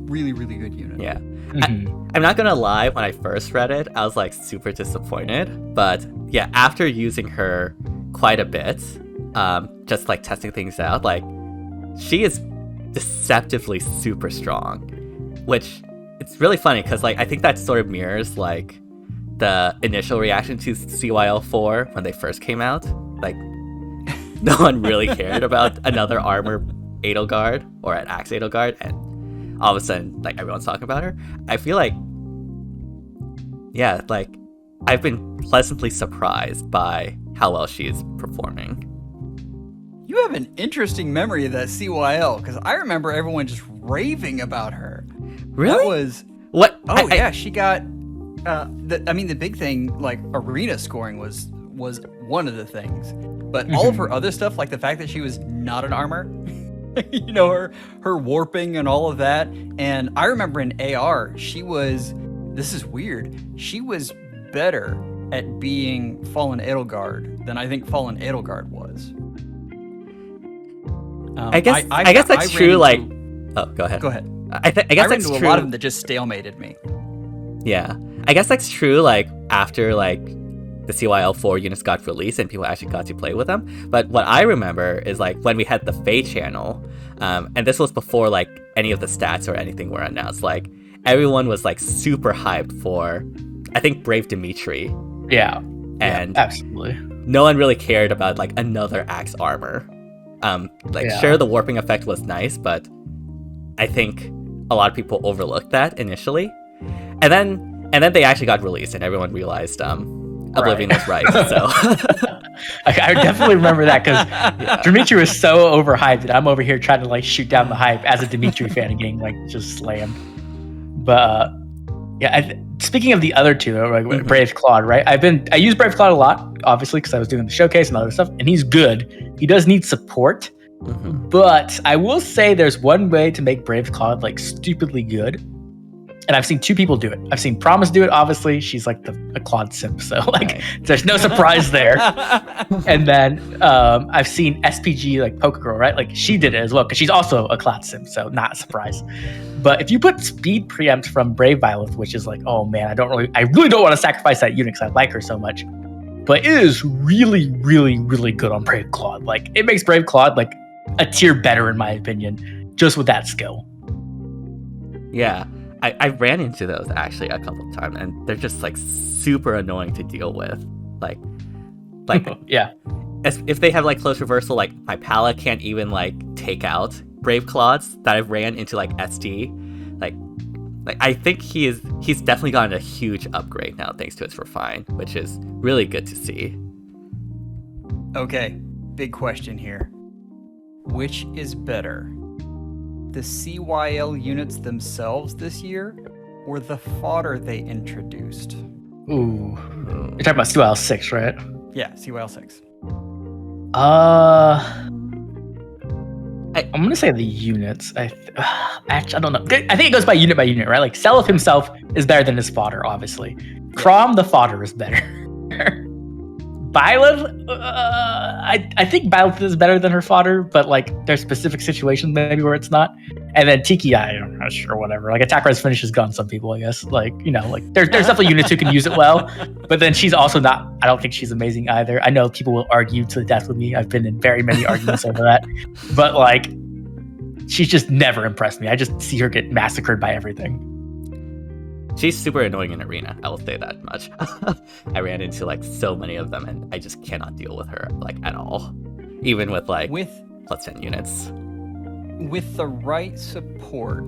Really, really good unit. Yeah. I'm not going to lie, when I first read it, I was like super disappointed. But yeah, after using her quite a bit, just like testing things out, like she is deceptively super strong, which it's really funny because like I think that sort of mirrors like the initial reaction to CYL4 when they first came out. Like, no one really cared about another armor Edelgard or an axe Edelgard, and all of a sudden, like, everyone's talking about her. I feel like, yeah, like, I've been pleasantly surprised by how well she is performing. You have an interesting memory of that CYL, because I remember everyone just raving about her. Really? That was... What? Yeah, she got... the big thing, like, arena scoring was one of the things. But all of her other stuff, like the fact that she was not an armor, you know, her warping and all of that. And I remember in AR, she was, this is weird, she was better at being Fallen Edelgard than I think Fallen Edelgard was. I guess that's true. Like, oh, go ahead. Go ahead. I guess that's true. A lot of them that just stalemated me. Yeah, I guess that's true. Like, after like the CYL4 units got released and people actually got to play with them. But what I remember is like when we had the Fae channel, and this was before like any of the stats or anything were announced. Like, everyone was like super hyped for, I think, Brave Dimitri. Yeah, and absolutely. No one really cared about like another axe armor. Sure, the warping effect was nice, but I think a lot of people overlooked that initially. And then they actually got released, and everyone realized Oblivion was right. So I definitely remember that because Dimitri was so overhyped that I'm over here trying to like shoot down the hype as a Dimitri fan and getting like just slammed. But speaking of the other two, like Brave Claude, right? I use Brave Claude a lot, obviously, because I was doing the showcase and other stuff, and he's good. He does need support, but I will say there's one way to make Brave Claude like stupidly good. And I've seen two people do it. I've seen Promise do it. Obviously, she's like a Claude simp, so like there's no surprise there. And then I've seen SPG, like Poker Girl, right? Like she did it as well because she's also a Claude simp, so not a surprise. But if you put Speed Preempt from Brave Violet, which is like, oh man, I really don't want to sacrifice that unit because I like her so much. But it is really, really, really good on Brave Claude. Like it makes Brave Claude like a tier better in my opinion, just with that skill. Yeah. I ran into those actually a couple of times, and they're just like super annoying to deal with. Like yeah. If they have like close reversal, like my Pala can't even like take out Brave Claudes that I've ran into like SD. Like I think he's definitely gotten a huge upgrade now thanks to its Refine, which is really good to see. Okay, big question here. Which is better? The CYL units themselves this year, or the fodder they introduced? Ooh. You're talking about CYL 6, right? Yeah, CYL 6. I'm gonna say the units. Actually, I don't know. I think it goes by unit, right? Like Seliph himself is better than his fodder, obviously. Crom, the fodder, is better. Byleth, I think Byleth is better than her fodder, but like there's specific situations maybe where it's not. And then Tiki, I'm not sure, whatever. Like attack res finish is gone some people, I guess. Like, you know, like there's definitely units who can use it well, but then she's also not, I don't think she's amazing either. I know people will argue to the death with me. I've been in very many arguments over that, but like she's just never impressed me. I just see her get massacred by everything. She's super annoying in Arena, I will say that much. I ran into like so many of them and I just cannot deal with her like at all. Even with like plus 10 units. With the right support,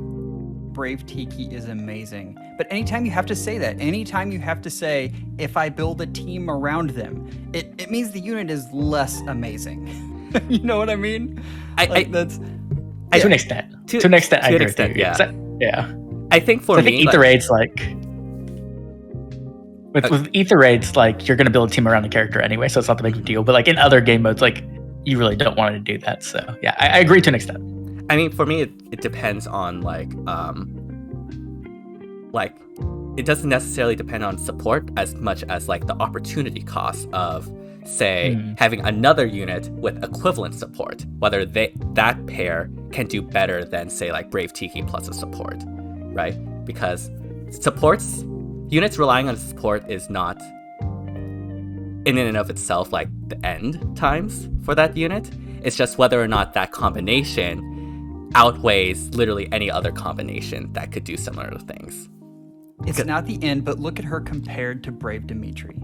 Brave Tiki is amazing. But anytime you have to say that, anytime you have to say, if I build a team around them, it means the unit is less amazing. You know what I mean? To an extent. To an extent, I agree. Yeah. Yeah. I think for me, Ether Raids, with Ether Raids, like you're gonna build a team around the character anyway, so it's not the big deal. But like in other game modes, like you really don't want to do that. So yeah, I agree to an extent. I mean, for me, it depends on like it doesn't necessarily depend on support as much as like the opportunity cost of, say, having another unit with equivalent support, whether that pair can do better than, say, like Brave Tiki plus a support, right? Because units relying on support is not in and of itself like the end times for that unit. It's just whether or not that combination outweighs literally any other combination that could do similar things. It's not the end, but look at her compared to Brave Dimitri.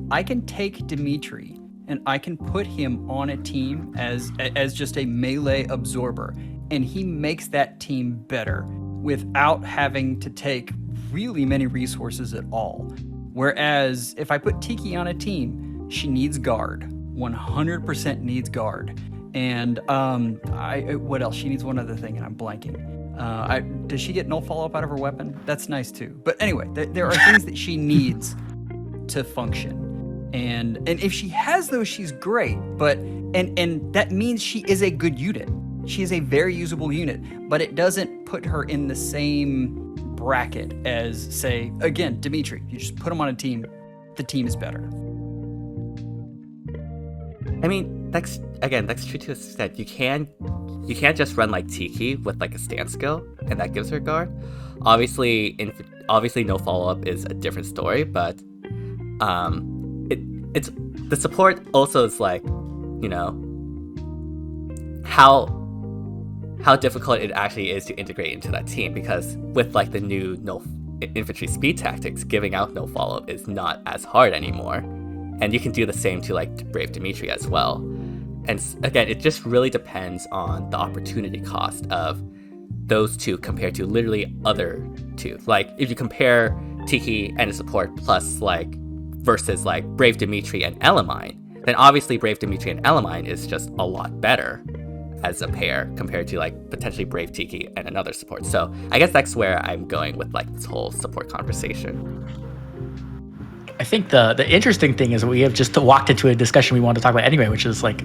I can take Dimitri and I can put him on a team as just a melee absorber, and he makes that team better without having to take really many resources at all. Whereas if I put Tiki on a team, she needs guard, 100% needs guard. And what else? She needs one other thing, and I'm blanking. Does she get no follow-up out of her weapon? That's nice too. But anyway, there are things that she needs to function. And if she has those, she's great. But and that means she is a good unit. She is a very usable unit, but it doesn't put her in the same bracket as, say, again, Dimitri. You just put him on a team, the team is better. I mean, that's true to an extent. You can't just run like Tiki with like a stand skill, and that gives her guard. Obviously no follow-up is a different story, but it's the support also is like, you know, how difficult it actually is to integrate into that team, because with like the new no infantry speed tactics, giving out no follow-up is not as hard anymore. And you can do the same to like Brave Dimitri as well. And again, it just really depends on the opportunity cost of those two compared to literally other two. Like if you compare Tiki and a support plus like versus like Brave Dimitri and Elamine, then obviously Brave Dimitri and Elamine is just a lot better as a pair compared to like potentially Brave Tiki and another support. So I guess that's where I'm going with like this whole support conversation. I think the interesting thing is we have just walked into a discussion we wanted to talk about anyway, which is like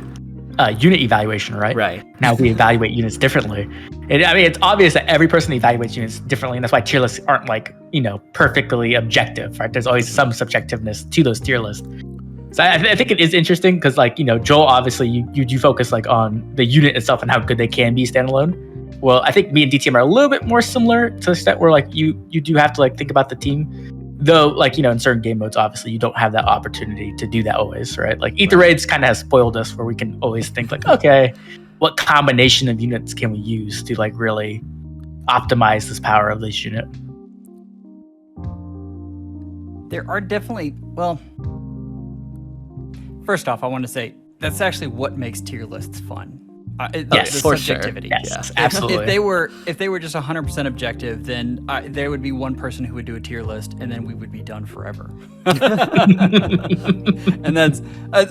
unit evaluation, right? Right. Now we evaluate units differently. And I mean, it's obvious that every person evaluates units differently, and that's why tier lists aren't like, perfectly objective, right? There's always some subjectiveness to those tier lists. So I think it is interesting because, like, Joel, obviously you do focus like on the unit itself and how good they can be standalone. Well, I think me and DTM are a little bit more similar to the extent where like you do have to like think about the team. Though, like, in certain game modes, obviously, you don't have that opportunity to do that always, right? Like, Ether Raids kind of has spoiled us where we can always think, like, okay, what combination of units can we use to, like, really optimize this power of this unit? There are definitely, well, first off, I want to say that's actually what makes tier lists fun. Yes, for subjectivity. Sure. Yes, absolutely. If they were just 100% objective, then there would be one person who would do a tier list, and then we would be done forever. And that's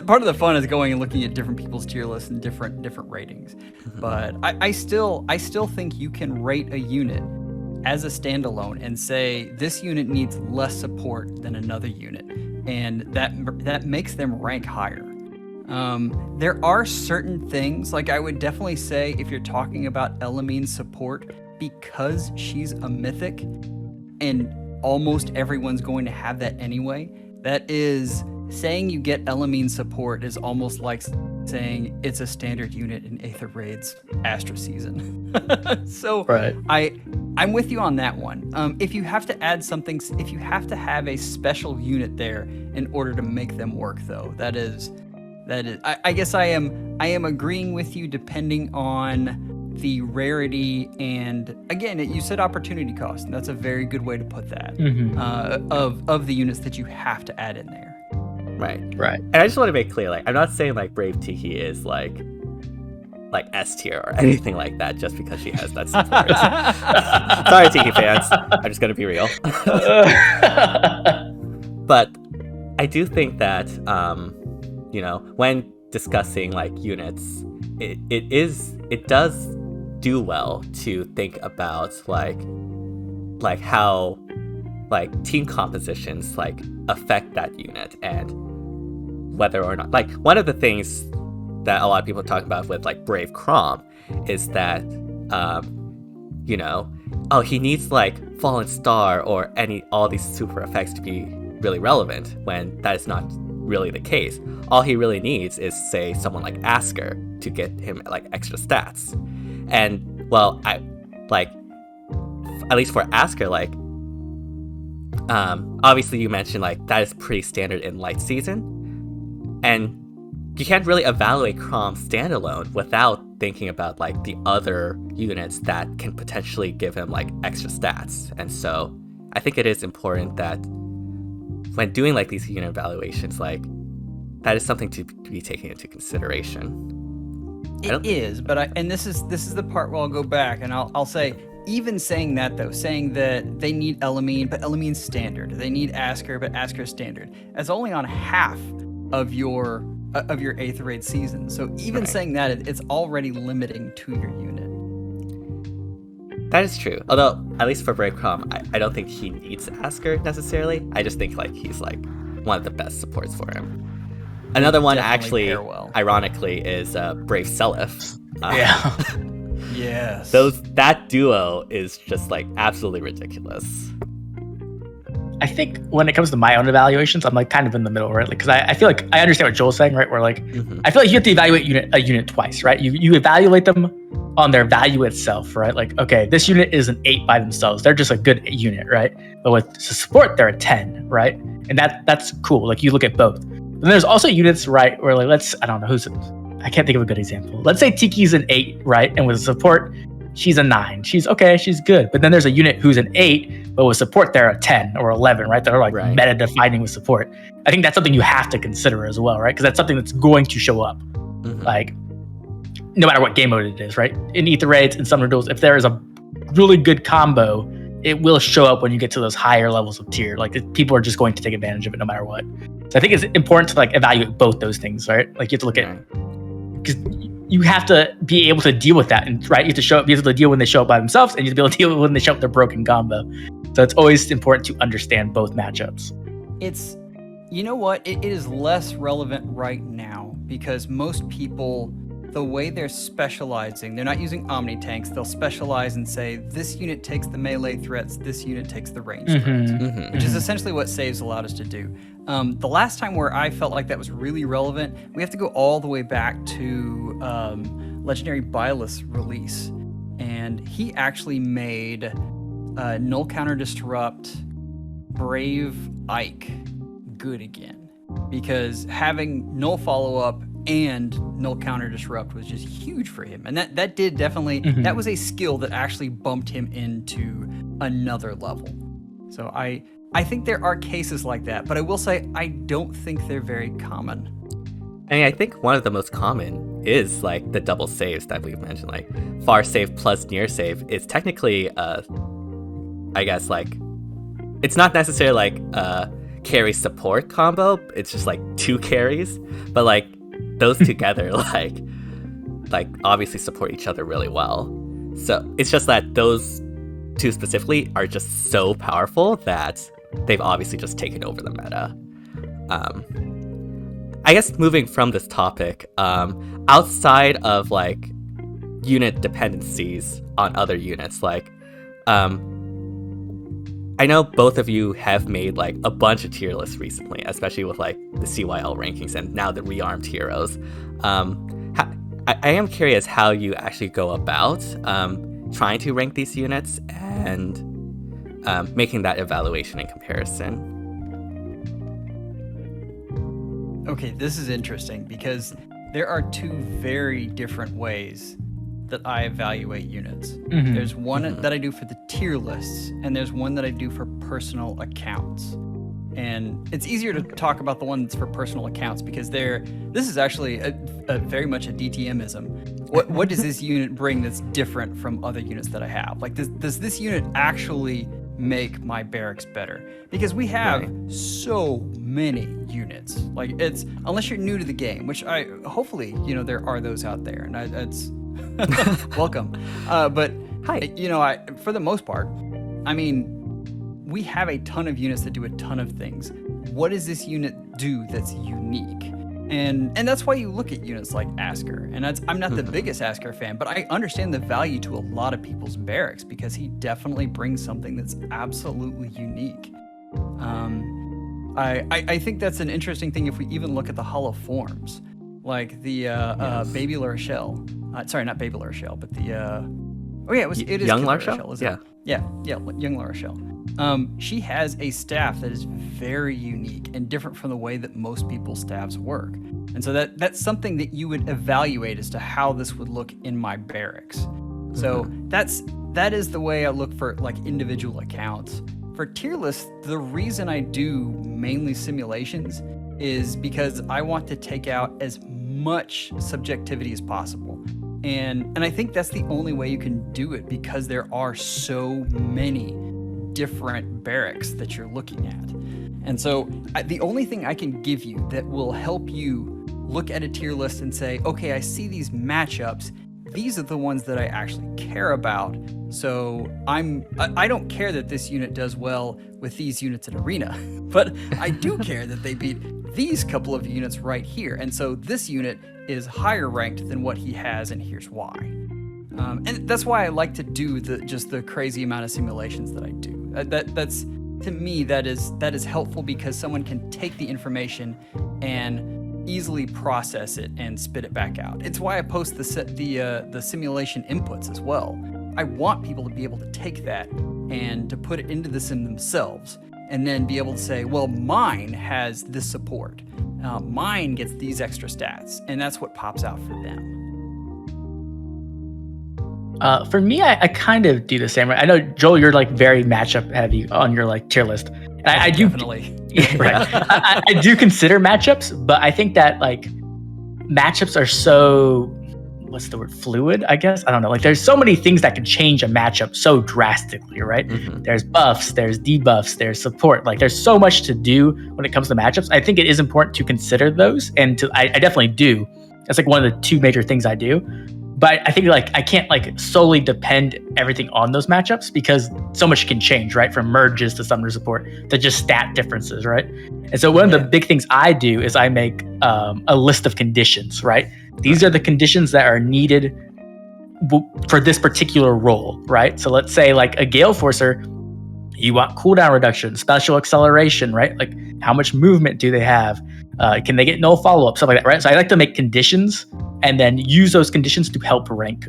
part of the fun is going and looking at different people's tier lists and different ratings. But I still think you can rate a unit as a standalone and say this unit needs less support than another unit, and that makes them rank higher. There are certain things, like I would definitely say if you're talking about Elamine's support, because she's a mythic and almost everyone's going to have that anyway, that is saying you get Elamine's support is almost like saying it's a standard unit in Aether Raid's Astra season. So right. I'm with you on that one. If you have to add something, if you have to have a special unit there in order to make them work, though, that is, I guess I am agreeing with you depending on the rarity and, again, you said opportunity cost, and that's a very good way to put that, of the units that you have to add in there. Right. And I just want to make clear, like, I'm not saying like Brave Tiki is like S tier or anything like that just because she has that support. Sorry, Tiki fans. I'm just gonna be real. But I do think that when discussing like units, it does do well to think about like how like team compositions like affect that unit and whether or not, like, one of the things that a lot of people talk about with like Brave Crom is that he needs like Fallen Star or all these super effects to be really relevant, when that is not really the case. All he really needs is, say, someone like Asker to get him like extra stats. And well, I like, at least for Asker, like obviously you mentioned like that is pretty standard in light season, and you can't really evaluate Crom standalone without thinking about like the other units that can potentially give him like extra stats. And so I think it is important that when doing like these unit evaluations, like that is something to be taken into consideration. It is, but this is the part where I'll go back and I'll say, even saying that though, saying that they need Elamine, but Elamine's standard. They need Asker, but Asker's standard. That's only on half of your Aether Raid season. So even saying that, it's already limiting to your unit. That is true. Although, at least for Brave Crom, I don't think he needs Asker necessarily. I just think like he's like one of the best supports for him. Another one actually, ironically, is Brave Seliph. Yeah. Yes. That duo is just like absolutely ridiculous. I think when it comes to my own evaluations, I'm like kind of in the middle, right? Like, because I feel like I understand what Joel's saying, right? Where like I feel like you have to evaluate a unit twice, right? You evaluate them on their value itself, right? Like, okay, this unit is an 8 by themselves. They're just a good unit, right? But with support, they're a 10, right? And that's cool. Like, you look at both. And there's also units, right, where like I can't think of a good example. Let's say Tiki's an 8, right? And with support, she's a 9. She's okay, she's good. But then there's a unit who's an 8, but with support, they're a 10 or 11, right? They're like meta defining with support. I think that's something you have to consider as well, right? Because that's something that's going to show up. Like, no matter what game mode it is, right? In Aether Raids, in Summoner Duels, if there is a really good combo it will show up when you get to those higher levels of tier. Like people are just going to take advantage of it no matter what. So I think it's important to like evaluate both those things, right? Like you have to look at, because you have to be able to deal with that, and right, you have to be able to deal when they show up by themselves, and you have to be able to deal when they show up with their broken combo. So it's always important to understand both matchups. It's, you know what, it is less relevant right now because most people, the way they're specializing, they're not using Omnitanks. They'll specialize and say, this unit takes the melee threats, this unit takes the range threats, which is essentially what saves allowed us to do. The last time where I felt like that was really relevant, we have to go all the way back to Legendary Byleth's release. And he actually made Null Counter Disrupt Brave Ike good again. Because having Null Follow-Up and Null Counter Disrupt was just huge for him. And that did definitely, that was a skill that actually bumped him into another level. So I think there are cases like that, but I will say I don't think they're very common. I mean, I think one of the most common is like the double saves that we've mentioned, like far save plus near save. It's technically, I guess, like, it's not necessarily like a carry support combo. It's just like 2 carries, but like those together, like obviously support each other really well. So it's just that those 2 specifically are just so powerful that they've obviously just taken over the meta. I guess moving from this topic, outside of like unit dependencies on other units, like I know both of you have made like a bunch of tier lists recently, especially with like the CYL rankings and now the Rearmed Heroes. I am curious how you actually go about trying to rank these units and making that evaluation and comparison. Okay, this is interesting because there are 2 very different ways that I evaluate units. There's one that I do for the tier lists, and there's one that I do for personal accounts. And it's easier to talk about the one that's for personal accounts because this is actually a very much a DTMism. What does this unit bring that's different from other units that I have? Like, does this unit actually make my barracks better? Because we have so many units. Like, it's, unless you're new to the game, which hopefully, there are those out there, and it's welcome. But hi, for the most part, I mean, we have a ton of units that do a ton of things. What does this unit do that's unique? And that's why you look at units like Asker. And I'm not the biggest Asker fan, but I understand the value to a lot of people's barracks because he definitely brings something that's absolutely unique. I think that's an interesting thing if we even look at the Hollow Forms, like the Baby Larachelle. Sorry, not Baby Larachelle, but the it is Young Larachelle, Larachelle? isn't it? Yeah, Young Larachelle. She has a staff that is very unique and different from the way that most people's staffs work. And so that's something that you would evaluate as to how this would look in my barracks. So that is the way I look for like individual accounts. For tier lists, the reason I do mainly simulations is because I want to take out as much subjectivity as possible. And I think that's the only way you can do it because there are so many different barracks that you're looking at. And so the only thing I can give you that will help you look at a tier list and say, okay, I see these matchups. These are the ones that I actually care about. So I don't care that this unit does well with these units in Arena, but I do care that they beat these couple of units right here. And so this unit is higher ranked than what he has, and here's why. And that's why I like to do the crazy amount of simulations that I do. That's to me that is helpful because someone can take the information and easily process it and spit it back out. It's why I post the simulation inputs as well. I want people to be able to take that and to put it into the sim themselves, and then be able to say, well, mine has this support. Mine gets these extra stats, and that's what pops out for them. For me, I kind of do the same. Right? I know, Joel, you're like very matchup heavy on your like tier list. And I do definitely. Right. I do consider matchups, but I think that like matchups are so what's the word, fluid, I guess. I don't know. Like there's so many things that can change a matchup so drastically, right? There's buffs, there's debuffs, there's support. Like there's so much to do when it comes to matchups. I think it is important to consider those, and I definitely do. That's like one of the two major things I do. But I think like I can't like solely depend everything on those matchups because so much can change, right? From merges to summoner support to just stat differences, right? And so one of the big things I do is I make a list of conditions, right? These are the conditions that are needed for this particular role, right? So let's say like a Gale Forcer, you want cooldown reduction, special acceleration, right? Like how much movement do they have? Can they get no follow-up, stuff like that, right? So I like to make conditions and then use those conditions to help rank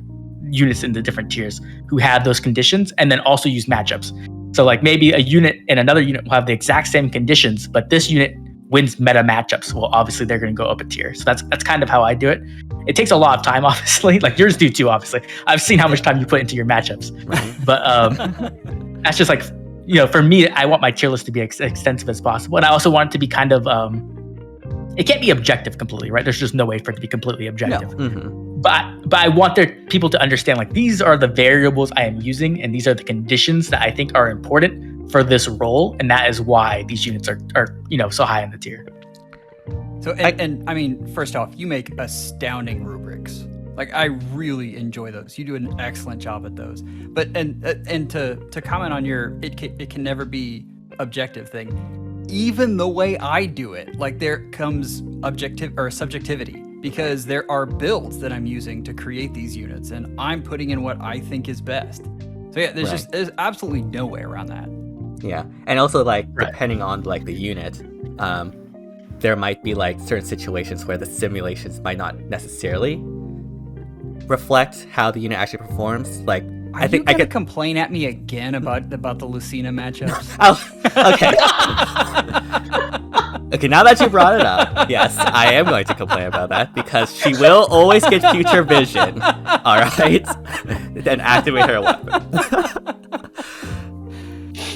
units into different tiers who have those conditions, and then also use matchups. So like maybe a unit and another unit will have the exact same conditions, but this unit wins meta matchups. Well, obviously they're going to go up a tier. So that's kind of how I do it. It takes a lot of time, obviously. Like yours do too, obviously. I've seen how much time you put into your matchups. But that's just like, for me, I want my tier list to be as extensive as possible. And I also want it to be kind of, it can't be objective completely, right? There's just no way for it to be completely objective. No. But I want people to understand, like, these are the variables I am using, and these are the conditions that I think are important for this role, and that is why these units are so high in the tier. So, and I mean, first off, you make astounding rubrics. Like, I really enjoy those. You do an excellent job at those. But and to comment on your it can never be objective thing, even the way I do it, like there comes objective or subjectivity, because there are builds that I'm using to create these units, and I'm putting in what I think is best. So yeah, there's absolutely no way around that. Yeah, and also like depending on like the unit, there might be like certain situations where the simulations might not necessarily reflect how the unit actually performs. Like I think I could complain at me again about the Lucina matchups. Okay, now that you brought it up, yes, I am going to complain about that because she will always get future vision. All right, then activate her weapon.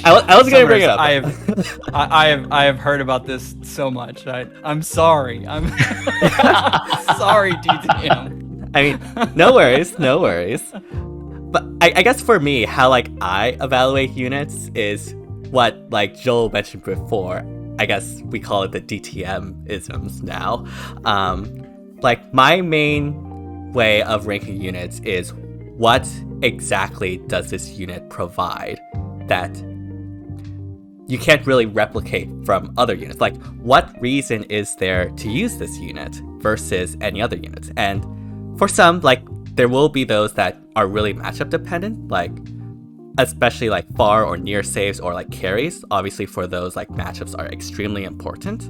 I was going to bring it up. I have heard about this so much. I'm sorry. I'm sorry, DTM. I mean, no worries. But I guess for me, how like I evaluate units is what like Joel mentioned before. I guess we call it the DTM isms now. Like my main way of ranking units is what exactly does this unit provide that you can't really replicate from other units. Like what reason is there to use this unit versus any other units? And for some, like there will be those that are really matchup dependent, like especially like far or near saves or like carries. Obviously for those, like matchups are extremely important.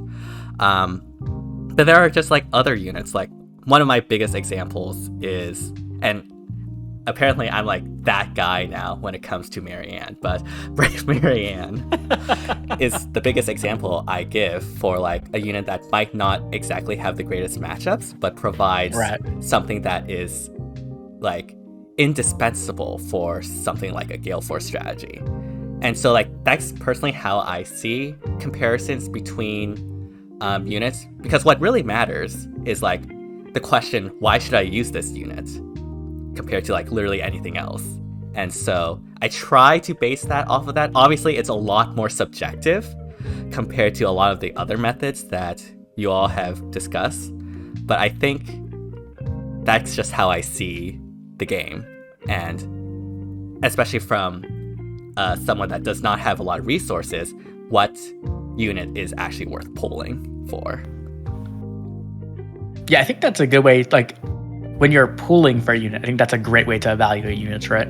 But there are just like other units. Like one of my biggest examples is, and apparently I'm like that guy now when it comes to Marianne, but Brave Marianne is the biggest example I give for like a unit that might not exactly have the greatest matchups, but provides something that is like indispensable for something like a Gale Force strategy. And so like that's personally how I see comparisons between units, because what really matters is like the question, why should I use this unit compared to like literally anything else? And so I try to base that off of that. Obviously it's a lot more subjective compared to a lot of the other methods that you all have discussed, but I think that's just how I see the game. And especially from someone that does not have a lot of resources, what unit is actually worth pulling for? Yeah, I think that's a good way. Like when you're pulling for a unit, I think that's a great way to evaluate units, right?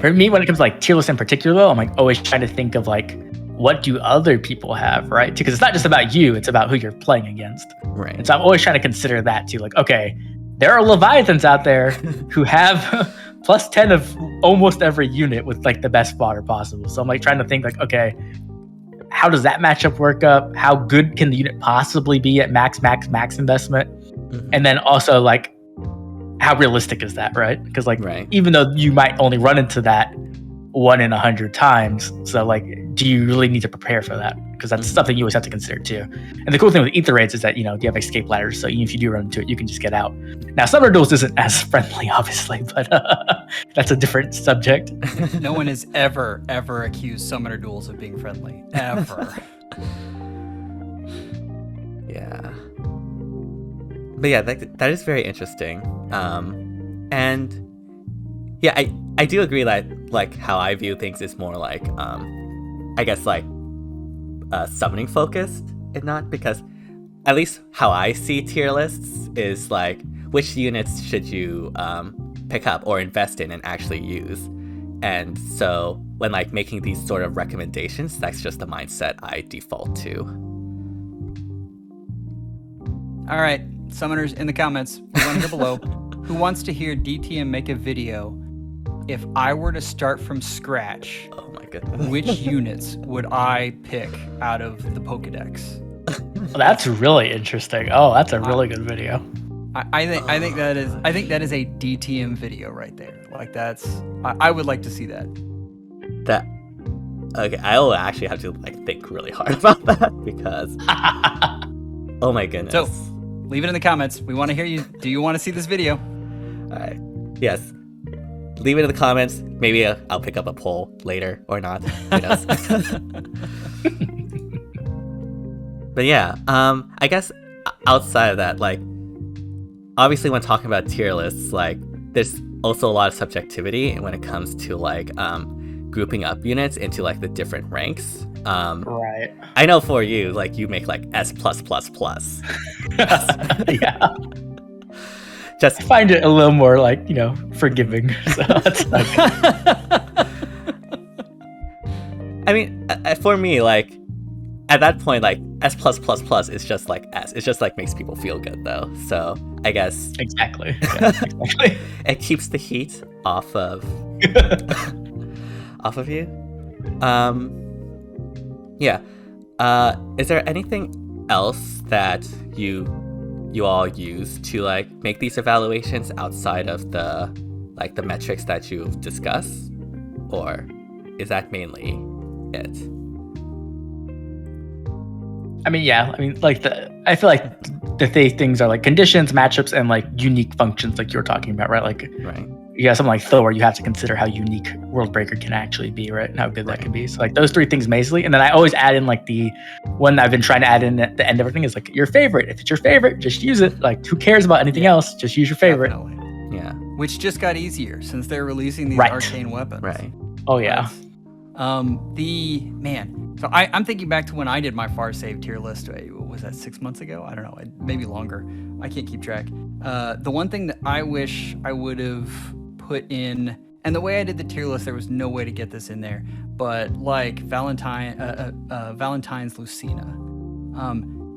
For me, when it comes to like tier list in particular, I'm like always trying to think of like, what do other people have, right? Because it's not just about you, it's about who you're playing against. Right. And so I'm always trying to consider that too. Like, okay, there are Leviathans out there who have plus 10 of almost every unit with like the best fodder possible. So I'm like trying to think like, okay, how does that matchup work up? How good can the unit possibly be at max investment? Mm-hmm. And then also like, how realistic is that, right? Because like, even though you might only run into that 1 in 100 times, so like, do you really need to prepare for that? Because that's something you always have to consider too. And the cool thing with ether raids is that, you have escape ladders, so even if you do run into it, you can just get out. Now, Summoner Duels isn't as friendly, obviously, but that's a different subject. No one has ever accused Summoner Duels of being friendly. Ever. Yeah. But yeah, that is very interesting. And yeah, I do agree that like how I view things is more like I guess like summoning focused and not, because at least how I see tier lists is like which units should you pick up or invest in and actually use. And so when like making these sort of recommendations, that's just the mindset I default to. All right, summoners in the comments, we want to hear below. Who wants to hear DTM make a video if I were to start from scratch? Oh my goodness. Which units would I pick out of the Pokedex? That's really interesting. Oh, that's a really good video. I think that is a DTM video right there. Like I would like to see that. Okay, I will actually have to like think really hard about that because oh my goodness. So leave it in the comments. We want to hear you. Do you want to see this video? All right. Yes. Leave it in the comments. Maybe I'll pick up a poll later or not. Who knows? But yeah, I guess outside of that, like, obviously when talking about tier lists, like, there's also a lot of subjectivity when it comes to like grouping up units into like the different ranks. Right. I know for you, like, you make like S+++. Yeah. Just I find it a little more like, forgiving. So it's like... I mean, for me, like, at that point, like, S+++ is just like S. It just like makes people feel good though. So I guess Exactly. Yeah, exactly. it keeps the heat off of you. Yeah. Is there anything else that you all use to like make these evaluations outside of the metrics that you've discussed, or is that mainly it? I mean, yeah. I mean, like I feel like the things are like conditions, matchups, and like unique functions, like you were talking about, right? Like, right. You got something like Thor, you have to consider how unique World Breaker can actually be, right? And how good that can be. So like those three things mainly, and then I always add in like the one I've been trying to add in at the end of everything is like your favorite. If it's your favorite, just use it. Like, who cares about anything else? Just use your favorite. Definitely. Yeah. Which just got easier since they're releasing these Right. arcane weapons. Right. Oh yeah. So I'm thinking back to when I did my far save tier list. What was that, 6 months ago? I don't know, maybe longer. I can't keep track. The one thing that I wish I would have put in, and the way I did the tier list, there was no way to get this in there, but like Valentine's Lucina.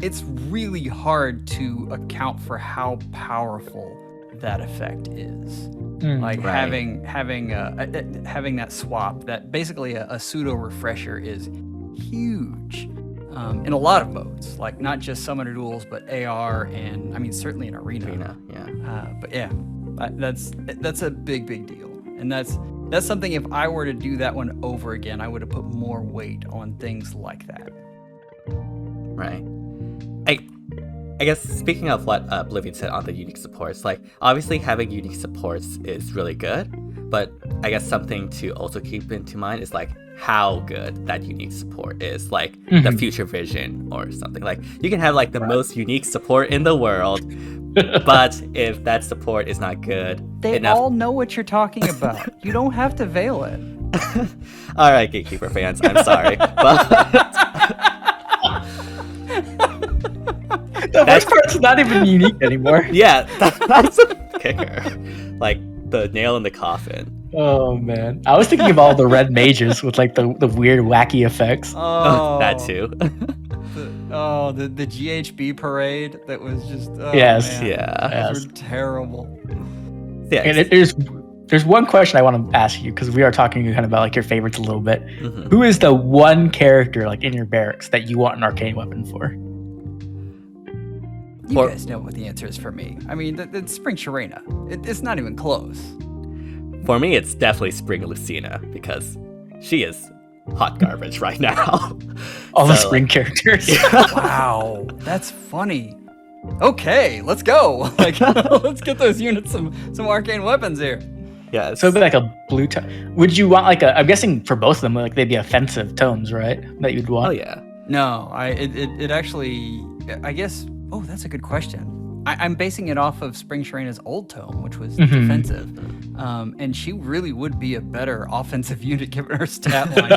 It's really hard to account for how powerful that effect is. Like right. having that swap, that basically a pseudo refresher, is huge in a lot of modes, like not just Summoner Duels, but AR, and I mean certainly in Arena. Yeah. But yeah, that's a big deal, and that's something. If I were to do that one over again, I would have put more weight on things like that. Right. I guess speaking of what Oblivion said on the unique supports, like obviously having unique supports is really good, but I guess something to also keep into mind is like how good that unique support is, like the future vision or something. Like you can have like the most unique support in the world, but if that support is not good They enough... all know what you're talking about. You don't have to veil it. All right, Gatekeeper fans, I'm sorry, but The worst part's not even unique anymore. yeah, that's a kicker. Like the nail in the coffin. Oh man, I was thinking of all the red mages with like the weird wacky effects. Oh, That too. The GHB parade that was just Yes. man. Yeah. Those were terrible. Yeah. And there's one question I want to ask you, because we are talking kind of about like your favorites a little bit. Mhm. Who is the one character like in your barracks that you want an arcane weapon for? You guys know what the answer is for me. I mean, it's Spring Sharena. It's not even close. For me, it's definitely Spring Lucina because she is hot garbage right now. All the spring characters. Wow, that's funny. Okay, let's go. Like, let's get those units some arcane weapons here. Yeah. So it'd be like a blue tome. Would you want like I'm guessing for both of them, like they'd be offensive tomes, right? That you'd want. Oh yeah. No, it actually, I guess. Oh, that's a good question. I'm basing it off of Spring Sharena's old tome, which was defensive, and she really would be a better offensive unit given her stat line.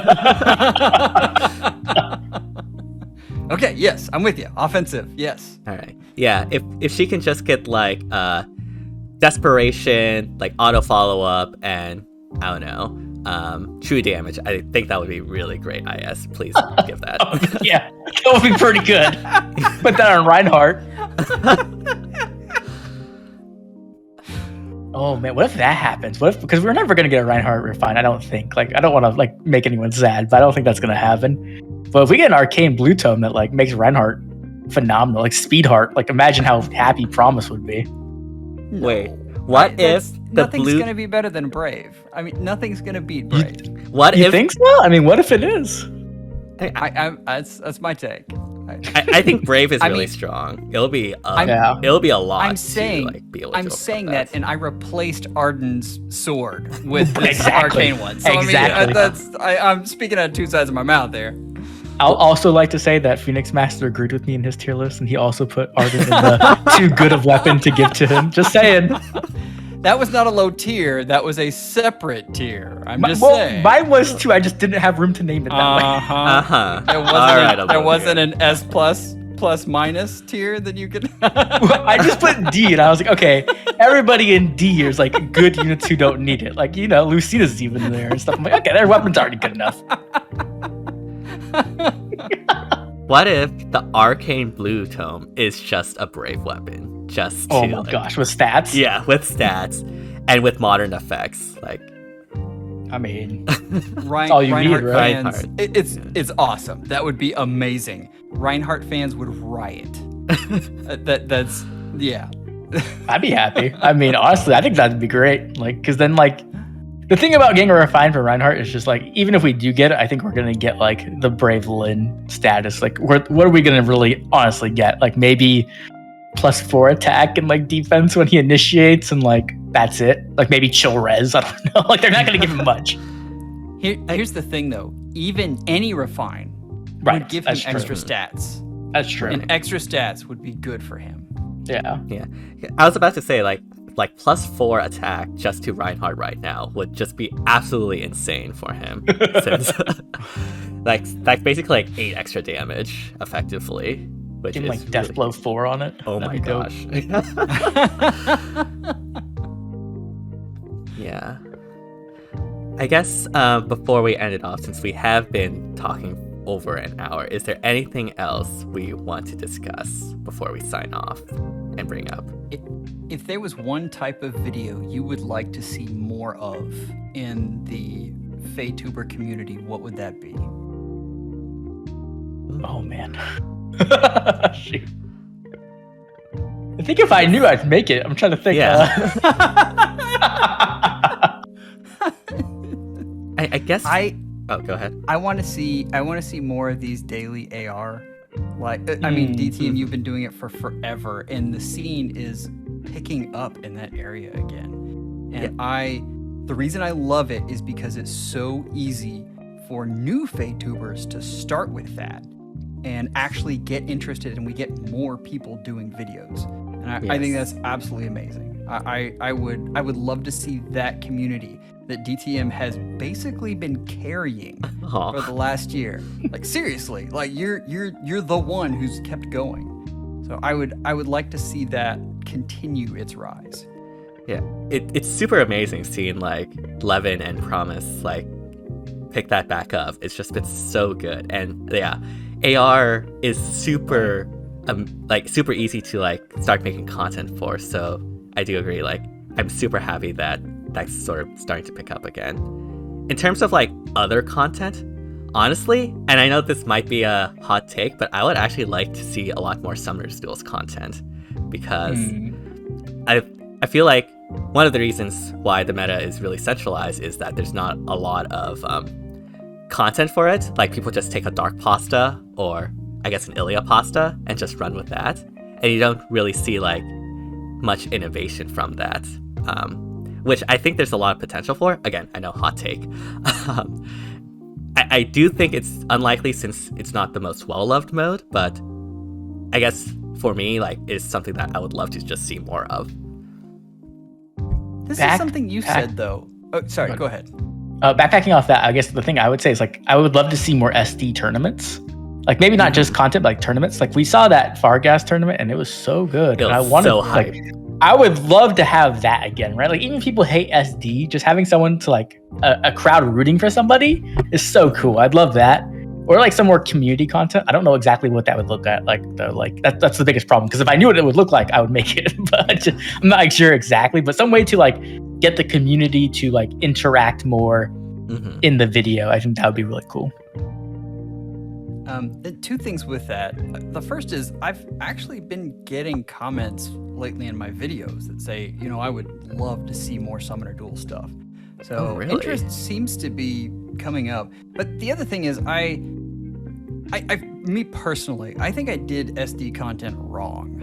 Okay, yes, I'm with you. Offensive, yes. All right. Yeah, if she can just get like desperation, like auto follow up, and I don't know, true damage, I think that would be really great. IS, please give that. Yeah, that would be pretty good. Put that on Reinhardt. Oh man, what if that happens? What if, because we're never gonna get a Reinhardt refined, I don't think. Like, I don't want to like make anyone sad, but I don't think that's gonna happen. But if we get an arcane blue tome that like makes Reinhardt phenomenal, like Speedheart, like imagine how happy Promise would be. Wait, what if the nothing's blue? gonna be better than Brave? I mean, nothing's gonna beat Brave. What You if? think so? I mean, what if it is? That's my take. I think Brave is I really mean, strong. It'll be Yeah. it'll be a lot. I'm saying, to, like, be able to I'm overcome saying that, and I replaced Arden's sword with this Exactly. arcane one. So Exactly. I mean, I'm speaking out of two sides of my mouth there. I'll also like to say that Phoenix Master agreed with me in his tier list, and he also put Arden in the too good of weapon to give to him. Just saying. That was not a low tier. That was a separate tier. I'm just saying. Mine was too. I just didn't have room to name it that way. There wasn't an S plus minus tier that you could. I just put D, and I was like, okay, everybody in D is like good units who don't need it. Like, you know, Lucina's even there and stuff. I'm like, okay, their weapon's already good enough. What if the arcane blue tome is just a brave weapon? Just to, Oh my gosh, with stats? Yeah, with stats and with modern effects. Like, I mean, Reinhardt all you need, right? fans, it's awesome. That would be amazing. Reinhardt fans would riot. That's yeah. I'd be happy. I mean, honestly, I think that'd be great. Like, because then, like, the thing about getting a refined for Reinhardt is just like, even if we do get it, I think we're gonna get like the Brave Lyn status. Like, what are we gonna really honestly get? Like, maybe +4 attack and like defense when he initiates, and like that's it. Like maybe chill res. I don't know. Like, they're not gonna give him much. Here's the thing though. Even any refine would give him extra stats. That's true. And extra stats would be good for him. Yeah. I was about to say like +4 attack just to Reinhardt right now would just be absolutely insane for him. Since like basically like 8 extra damage effectively. Which Give is him like Death really Blow 4 on it. Oh That'd my be dope. gosh. Yeah. I guess before we end it off, since we have been talking over an hour, is there anything else we want to discuss before we sign off and bring up? If there was one type of video you would like to see more of in the FEtuber community, what would that be? Oh man. Shoot. I think if I knew, I'd make it. I'm trying to think. Yeah. I guess oh, go ahead. I want to see more of these daily AR. Like, I mean, DTM, you've been doing it for forever, and the scene is picking up in that area again. And the reason I love it is because it's so easy for new FEtubers to start with that and actually get interested, and we get more people doing videos. And I think that's absolutely amazing. I would love to see that community that DTM has basically been carrying for the last year. Like, seriously, like you're the one who's kept going. So I would like to see that continue its rise. Yeah, it's super amazing seeing like Levin and Promise like pick that back up. It's just been so good, and yeah, AR is super super easy to like start making content for. So I do agree. Like, I'm super happy that that's sort of starting to pick up again. In terms of like other content, honestly, and I know this might be a hot take, but I would actually like to see a lot more Summoners Duels content, because I feel like one of the reasons why the meta is really centralized is that there's not a lot of content for it. Like people just take a dark pasta or I guess an Ilia pasta and just run with that, and you don't really see like much innovation from that, which I think there's a lot of potential for. Again, I know, hot take. I do think it's unlikely since it's not the most well-loved mode, but I guess for me, like, it's something that I would love to just see more of. This is something you said, though. Oh, sorry, go ahead. Backpacking off that, I guess the thing I would say is, like, I would love to see more SD tournaments. Like, maybe not just content, but like tournaments. Like, we saw that Fargas tournament, and it was so good. It was and I wanted, so like, hype. I would love to have that again, right? Like, even if people hate SD, just having someone to, like, a crowd rooting for somebody is so cool. I'd love that. Or, like, some more community content. I don't know exactly what that would look at. Like, though, like that's the biggest problem. Because if I knew what it would look like, I would make it. But I'm not sure exactly. But some way to, like, get the community to, like, interact more in the video. I think that would be really cool. Two things with that. The first is I've actually been getting comments lately in my videos that say, you know, I would love to see more Summoner Duel stuff. So interest seems to be coming up. But the other thing is me personally, I think I did SD content wrong.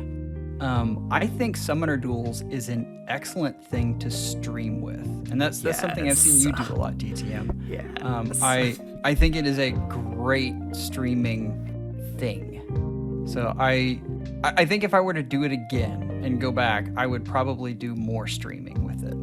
I think Summoner Duels is an excellent thing to stream with. And that's something I've seen you do a lot, DTM. Yeah. I think it is a great streaming thing. So I think if I were to do it again and go back, I would probably do more streaming with it.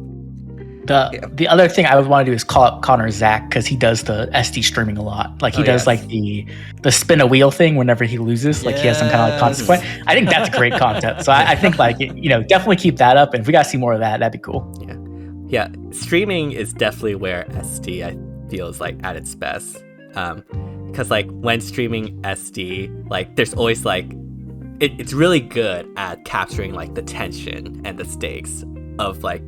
The other thing I would want to do is call up Connor Zach, because he does the SD streaming a lot. Like, he does like the spin a wheel thing whenever he loses. Like, he has some kind of like consequence. I think that's great content. So I think, like, you know, definitely keep that up. And if we got to see more of that, that'd be cool. Yeah. Streaming is definitely where SD I feel is like at its best. Because like when streaming SD, like there's always like it's really good at capturing like the tension and the stakes of like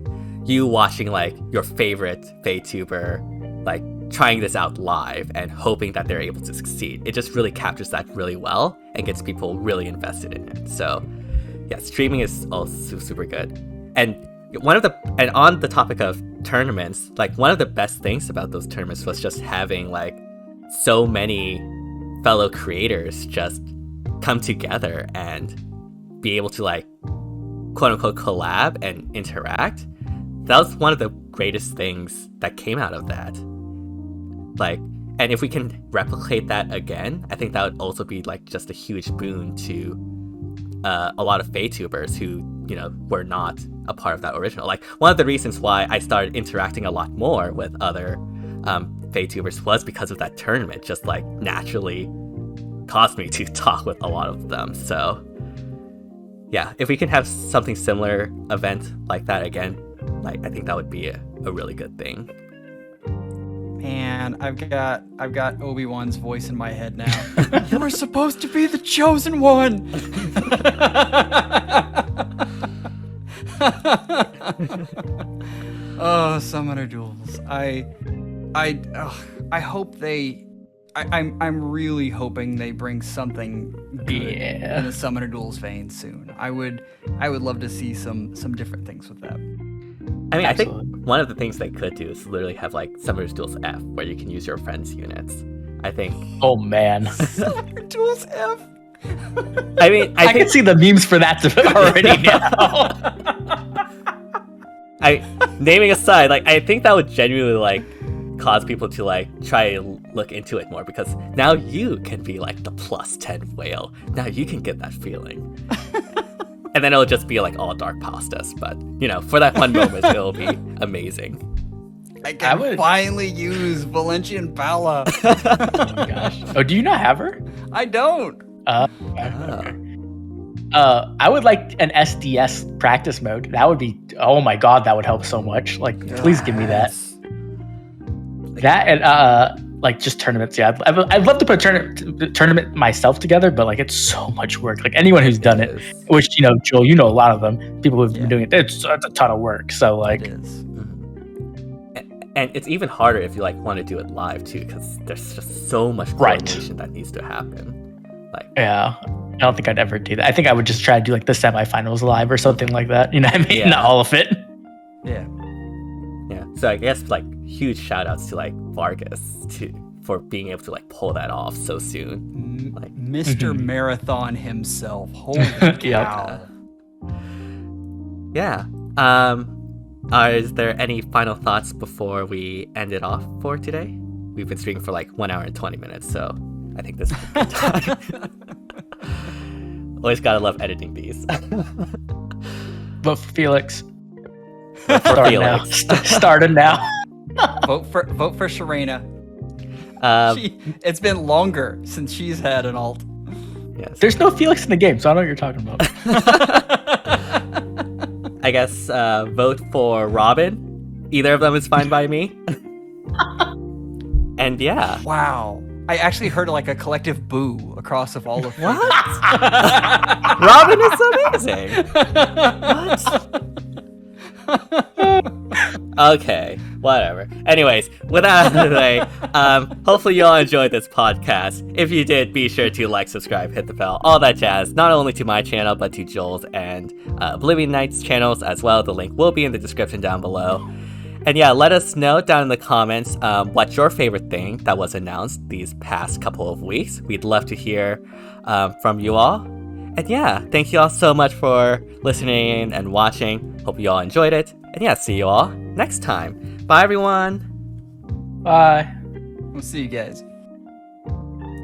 you watching like your favorite VTuber like trying this out live and hoping that they're able to succeed. It just really captures that really well and gets people really invested in it. So yeah, streaming is also super good. And on the topic of tournaments, like one of the best things about those tournaments was just having like so many fellow creators just come together and be able to like quote unquote collab and interact. That was one of the greatest things that came out of that. Like, and if we can replicate that again, I think that would also be like just a huge boon to a lot of VTubers who, you know, were not a part of that original. Like, one of the reasons why I started interacting a lot more with other VTubers was because of that tournament. Just like naturally caused me to talk with a lot of them. So yeah, if we can have something similar event like that again, like I think that would be a really good thing. Man, I've got Obi-Wan's voice in my head now. You were supposed to be the chosen one. Oh, Summoner Duels. I hope I'm really hoping they bring something good in the Summoner Duels vein soon. I would love to see some different things with that. I mean, Absolutely. I think one of the things they could do is literally have like Summoner Duels F, where you can use your friends' units. I think. Oh man. Summoner Duels F. I mean, I can see the memes for that already now. Naming aside, like I think that would genuinely like cause people to like try to look into it more, because now you can be like the +10 whale. Now you can get that feeling. And then it'll just be like all dark pastas, but you know, for that one moment, it'll be amazing. I can finally use Valentian Paula. Oh my gosh! Oh, do you not have her? I don't. Okay. I would like an SDS practice mode. That would be. Oh my god, that would help so much. Like, please give me that. That and like just tournaments. Yeah, I'd love to put a tournament myself together, but like it's so much work. Like anyone who's done it, which you know, Joel, you know a lot of them. People who've been doing it. It's a ton of work. So like, it is. And it's even harder if you like want to do it live too, because there's just so much coordination that needs to happen. Like, yeah, I don't think I'd ever do that. I think I would just try to do like the semifinals live or something like that. You know what I mean? Yeah. Not all of it. Yeah. Yeah. So I guess like huge shout outs to like Vargas for being able to like pull that off so soon. Like Mr. Marathon himself. Holy cow. Yeah. Is there any final thoughts before we end it off for today? We've been speaking for like 1 hour and 20 minutes, so I think this is a good time. Always gotta love editing these. Vote for Felix. Vote for Felix. Started now. Vote for Sharena. It's been longer since she's had an alt. Yes. There's no Felix in the game, so I don't know what you're talking about. I guess vote for Robin. Either of them is fine by me. And yeah. Wow. I actually heard like a collective boo across of all of What? Robin is amazing. What? Okay, whatever. Anyways, with that out of the way, hopefully you all enjoyed this podcast. If you did, be sure to like, subscribe, hit the bell, all that jazz, not only to my channel, but to Joel's and Oblivion Knight's channels as well. The link will be in the description down below. And yeah, let us know down in the comments what's your favorite thing that was announced these past couple of weeks. We'd love to hear from you all. And yeah, thank you all so much for listening and watching. Hope you all enjoyed it. And yeah, see you all next time. Bye, everyone. Bye. We'll see you guys.